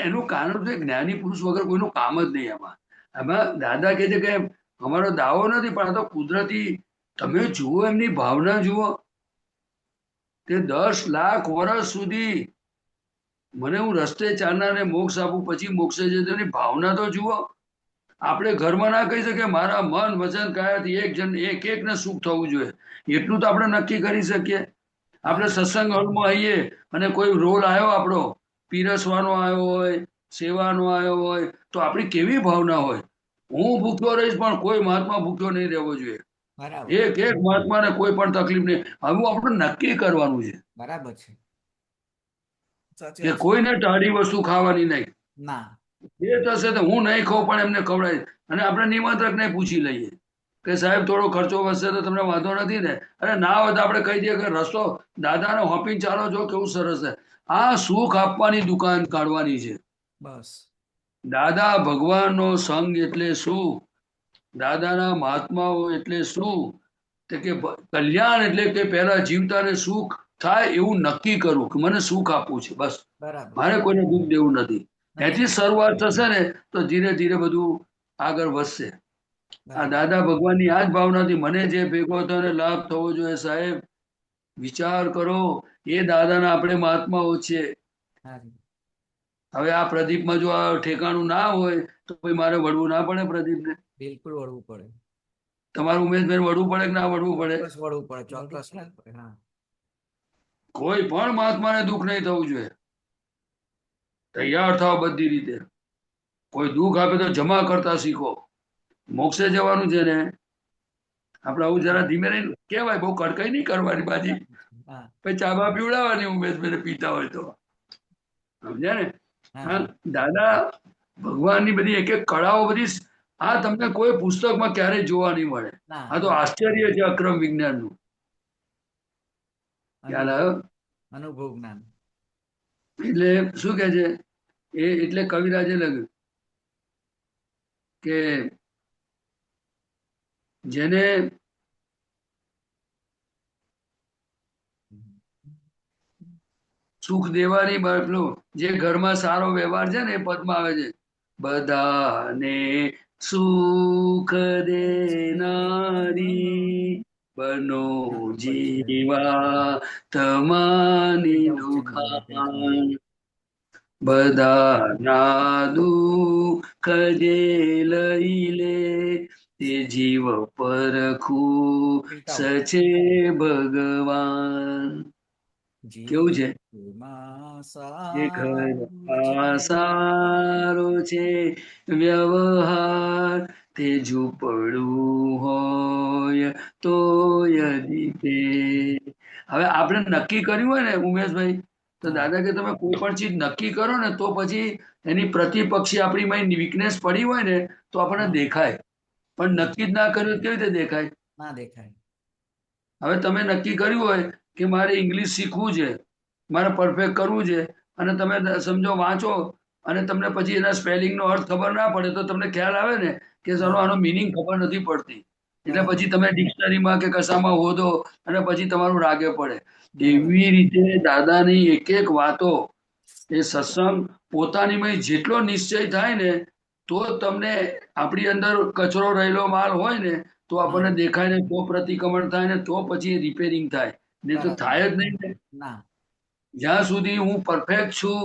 એનું કારણ છે જ્ઞાની પુરુષ વગર કોઈનું કામ જ નહીં એમાં. એમાં દાદા કહે છે કે અમારો દાવો નથી, પણ આ તો કુદરતી. તમે જુઓ એમની ભાવના જુઓ કે 10 લાખ વર્ષ સુધી મને હું રસ્તે ચાલનારને મોક્ષ આપું, પછી મોક્ષે જતો એની ભાવના તો જુઓ. આપણે ઘરમાં ના કહી શકીએ મારા મન વચન કાયાથી એકને સુખ થવું જોઈએ, એટલું તો આપણે નક્કી કરી શકીએ. આપણે સત્સંગ હોલમાં આવીએ અને કોઈ રોલ આવ્યો આપણો, પીરસવાનો આવ્યો હોય, સેવાનો આવ્યો હોય, તો આપણી કેવી ભાવના હોય, હું ભૂખ્યો રહીશ પણ કોઈ મહાત્મા ભૂખ્યો નહીં રહેવો જોઈએ. બરાબર એક મહાત્માને કોઈ પણ તકલીફ નહીં. આવું આપણે નક્કી કરવાનું છે બરાબર છે. સાચી કે વાત છે. કોઈને ટાઢી વસ્તુ ખાવાની નહીં. ના એ થશે તો હું નહીં ખાઉં પણ એમને ખવડાવીશ. અને આપણે નિમંત્રકને પૂછી લઈએ કે સાહેબ થોડો ખર્ચો વધશે તો તમને વાંધો નથી ને? અને ના હોય તો આપણે કહી દઈએ કે રસ્તો દાદાને હોપીને ચાલો, જો કેવું સરસ છે. આ સુખ આપવાની દુકાન કાઢવાની છે. બસ દાદા ભગવાનનો સંગ એટલે શું? દાદાના મહાત્માઓ એટલે શું? તે કે કલ્યાણ એટલે કે પહેલા જીવતાને સુખ થાય એવું નક્કી કરવું કે મને સુખ આપવું છે, બસ. બરાબર મારે કોઈને દુઃખ દેવું નથી. એથી શરૂઆત થશે ને તો ધીરે ધીરે બધું આગળ વધશે. આ દાદા ભગવાનની આ જ ભાવનાથી મને જે ભેગો થયો ને લાભ થવો જોઈએ. સાહેબ વિચાર કરો, એ દાદાના આપણે મહાત્માઓ છે. હવે આ પ્રદીપમાં જો આ ઠેકાણું ના હોય તો ભાઈ મારે વળવું ના પડે પ્રદીપને? બિલકુલ વળવું પડે. તમારું ઉમેશભાઈ વળવું પડે કે ના વળવું પડે? ચોક્કસ વળવું પડે, ચોક્કસ વળવું પડે. હા કોઈ પણ મહાત્માને દુઃખ નહીં થવું જોઈએ. તૈયાર થાવ બધી રીતે. કોઈ દુઃખ આપે તો જમા કરતા શીખો. મોક્ષે જવાનું છે ને, આપણે આવું જરા ધીમે રહીને કેવાય, બહુ કડકાઈ નહીં કરવાની બાજી. હા પછી ચાબા પીવડાવવાની ઉમેશભાઈને પીતા હોય તો, સમજ્યા ને? હા, દાદા ભગવાનની બધી એક એક કળાઓ બધી આ તમને કોઈ પુસ્તકમાં ક્યારેય જોવા નહીં મળે. આ તો આશ્ચર્ય છે અક્રમ વિજ્ઞાનનું. ખ્યાલ આવ્યો? અનુભવ જ્ઞાન. એટલે શું કે છે એટલે કવિરાજે લખ્યું કે જેને સુખ દેવાની પેલું જે ઘરમાં સારો વ્યવહાર છે ને એ પદમાં આવે છે, બધાને સુખ દેનારી બનો જીવા તમાની દુખાન, બધાના દુઃખ જે લઈ લે તે જીવ પરખું સચે ભગવાન. કેવું છે? જે ઘરમાં સારો છે વ્યવહાર તે ઝૂંપડું હોય તો યદિ. હવે આપણે નક્કી કર્યું હોય ને ઉમેશભાઈ, તો દાદા કે તમે કોઈ પણ ચીજ નક્કી કરો ને તો પછી એની પ્રતિપક્ષી આપણી વીકનેસ પડી હોય ને તો આપણને દેખાય, પણ નક્કી જ ના કર્યું કેવી રીતે દેખાય? ના દેખાય. હવે તમે નક્કી કર્યું હોય કે મારે ઇંગ્લિશ શીખવું છે, મારે પરફેક્ટ કરવું છે, અને તમે સમજો વાંચો અને તમને પછી એના સ્પેલિંગનો અર્થ ખબર ના પડે તો તમને ખ્યાલ આવે ને કે ચલો આનો મિનિંગ ખબર નથી પડતી, એટલે પછી તમે ડિક્શનરીમાં કે કશામાં હોદો અને પછી તમારું રાગે પડે. એવી રીતે દાદાની એક એક વાતો એ સત્સંગ પોતાનીમાં જેટલો નિશ્ચય થાય ને તો તમને આપણી અંદર કચરો રહેલો માલ હોય ને તો આપણને દેખાય ને તો પ્રતિક્રમણ થાય ને તો પછી રિપેરિંગ થાય, નહીં તો થાય જ નહીં ને. જ્યાં સુધી હું પરફેક્ટ છું,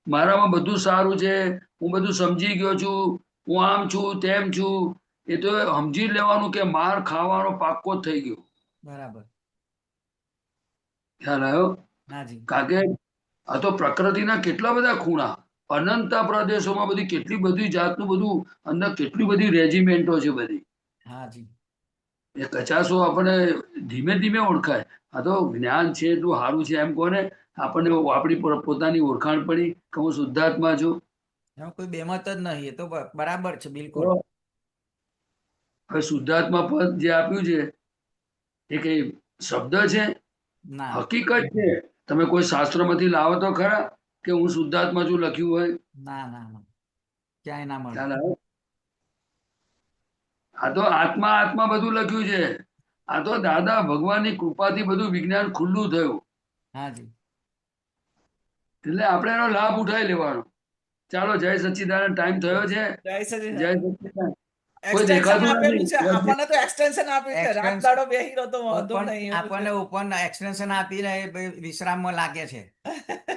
મારામાં બધું સારું છે, હું બધું સમજી ગયો છું, હું આમ છું તેમ છું, એ તો સમજી લેવાનું કે માર ખાવાનો પાક્કો જ થઈ ગયો. બરાબર. ખ્યાલ આવ્યો? કારણ કે આ તો પ્રકૃતિના કેટલા બધા ખૂણા, અનંત પ્રદેશોમાં બધી કેટલી બધી જાતનું બધું અંદર, કેટલી બધી રેજિમેન્ટો છે બધી. એ કચાસો આપણને ધીમે ધીમે ઓળખાય. આ તો જ્ઞાન છે એટલું સારું છે એમ કોને આપણને આપણી પોતાની ઓળખાણ પડી કે હું શુદ્ધાત્મા છું. કોઈ બેમત જ નહીં, એ તો બરાબર છે બિલકુલ. હવે શુદ્ધાત્મા પદ જે આપ્યું છે એ કઈ શબ્દ છે, ના હકીકત છે. તમે કોઈ શાસ્ત્રમાંથી લાવો તો ખરા કે હું શુદ્ધાત્મા છું લખ્યું હોય? ના ના ના ક્યાંય ના મળે. ખ્યાલ આવ્યો? આ તો આત્મા આત્મા બધું લખ્યું છે. આ તો દાદા ભગવાનની કૃપાથી બધું વિજ્ઞાન ખુલ્લું થયું. હાજી એટલે આપણે એનો લાભ ઉઠાવી લેવાનો. ચાલો, જય સચ્ચિદાનંદ. ટાઈમ થયો છે. જય સચિદાનંદ. જય સચ્ચિદાનંદ. કોઈ એક્સટેન્શન દેખાતું આપેલું નથી. છે, આપણને તો એક્સટેન્શન આપ્યું છે, રાત Extension- દાડો બેહી રહ્યો તો વાંધો ઓપન નહીં. આપણને ઓપન એક્સટેન્શન આપીને એ વિશ્રામમાં લાગે છે.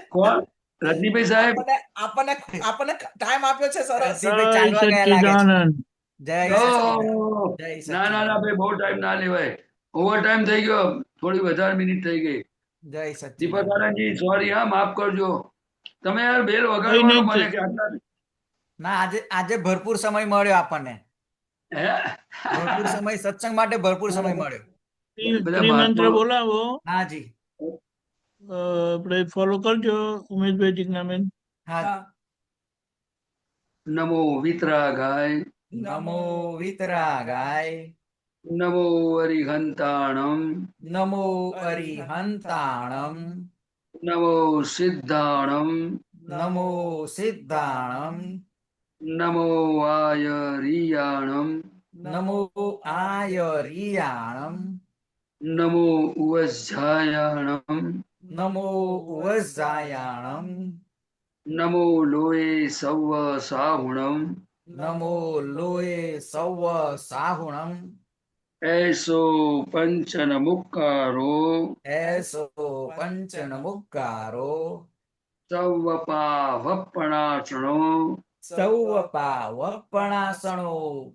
કોણ? રજનીભાઈ સાહેબ. આપણને ટાઈમ આપ્યો છે સરસ. રજનીભાઈ જય ચાલવા ગયા લાગે છે. સચ્ચિદાનંદ. જય ઓહ! સચ્ચિદાનંદ. જય ના ના ના સચ્ચિદાનંદ. ભાઈ, બહુ ટાઈમ ના લેવાય. ઓવર ટાઈમ થઈ ગયો. થોડી વધારે મિનિટ થઈ ગઈ. જય દીપક સચ્ચિદાનંદ. આનંદજી, સોરી, હા, માફ કરજો. તમે યાર બેલ કઈ વગાડવાનો નહીં મને તે. કે આટલા ના આજે ભરપૂર સમય મળ્યો આપણને. હે? ભરપૂર સમય સત્સંગ માટે ભરપૂર સમય મળ્યો. બધા ત્રિમંત્ર મહાત્મા- બોલાવો. હાજી આપણે ફોલો કરજો ઉમેશભાઈ જિજ્ઞાબેન. હા. હા. નમો વિતરાગાય, નમો વિતરાગાય, નમો અરિહંતાણમ, નમો અરિહંતાણમ, નમો સિદ્ધાણમ, નમો સિદ્ધાણમ, નમો આયરિયાણમ, નમો આયરિયાણમ, નમો ઉવજ્જાયાણમ, નમો વજ્જાયાણમ, નમો લોએ સૌ સાહુણમ, નમો લોએ સૌ સાહુણમ, એસો પંચન મુક્કારો, એસો પંચનમુક્કારો, સૌવપાવપણાચણો, સૌવપા વપણાસણો,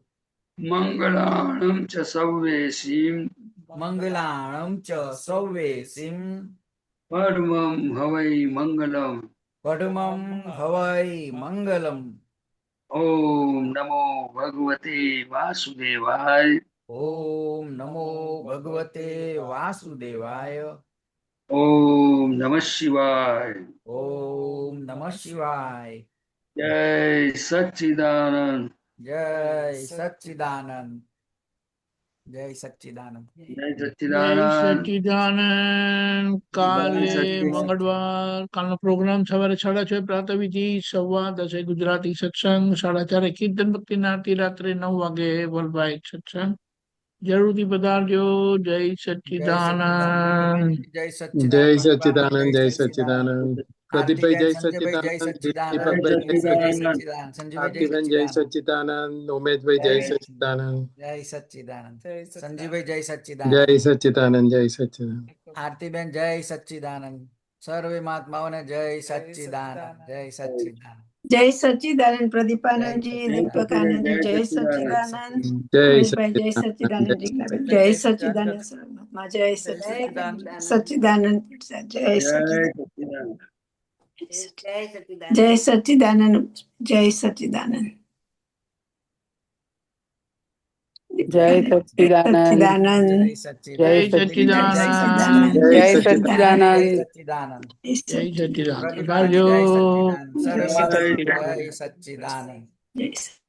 મંગળાણમ ચ સૌવેશીમ, મંગલાણમ ચ સૌવેસીમ, પરમં હવૈ મંગલમ. પડમમ હવૈ મંગલમ. ઓમ નમો ભગવતે વાસુદેવાય. ઓમ નમો ભગવતે વાસુદેવાય. ઓમ નમઃ શિવાય. ઓમ નમઃ શિવાય. જય સચ્ચિદાનંદ. જય સચ્ચિદાનંદ. જય સચ્ચિદાનંદ. જય જય સચ્ચિદાનંદ. સચ્ચિદાનંદ. કાલે સચ્ચિદાનંદ. મંગળવાર કાલનો પ્રોગ્રામ સવારે 6:30 પ્રાતઃવિધિ, 10:15 ગુજરાતી સત્સંગ, 4:30 કીર્તન ભક્તિ નારતી, રાત્રે 9 વાગે વર્લ્ડવાઇડ સત્સંગ. જરૂરથી પધારજો. જય સચ્ચિદાનંદ. જય જય સચ્ચિદાનંદ. સચ્ચિદાનંદ. જય સચ્ચિદાનંદ. પ્રદીપભાઈ જય સંજયભાઈ જય સચ્ચિદાનંદ. સચ્ચિદાનંદ. દીપકભાઈ જય જય સચ્ચિદાનંદ. સંજીવભાઈ જય આરતીબેન જય સચ્ચિદાનંદ. સચ્ચિદાનંદ. ઉમેશભાઈ જય સચ્ચિદાનંદ. જય સચ્ચિદાનંદ. જય સચ્ચિદાનંદ. સંજીવભાઈ જય જય સચ્ચિદાનંદ. સચ્ચિદાનંદ. જય સચ્ચિદાનંદ. આરતીબેન જય સચ્ચિદાનંદ. સર્વે મહાત્માઓને જય સચ્ચિદાનંદ. જય સચ્ચિદાનંદ. જય સચ્ચિદાનંદ. પ્રદીપાનંદજી, દીપકાનંદજી, જય સચ્ચિદાનંદ. જય ઉમેશભાઈ જય સચ્ચિદાનંદ. સચ્ચિદાનંદ. જીજ્ઞાબેન જય સચ્ચિદાનંદ. સર્વમહાત્મા જય સચ્ચિદાનંદ. સચ્ચિદાનંદ જય જય સચ્ચિદાનંદ. સચ્ચિદાનંદ. જય સચ્ચિદાનંદ. જય સચ્ચિદાનંદ. જય સચ્ચિદાનંદ. સચ્ચિદાનંદ. જય જય સચ્ચિદાનંદ. સચ્ચિદાનંદ. જય જય સચ્ચિદાનંદ. સચ્ચિદાનંદ. જય જય સચ્ચિદાનંદ. પ્રદીપાનંદ પધારજો. જય સચ્ચિદાનંદ. સર્વે જય મહાત્માઓને સચ્ચિદાનંદ. જય સચ્ચિદાનંદ. જય સચ્ચિદાનંદ.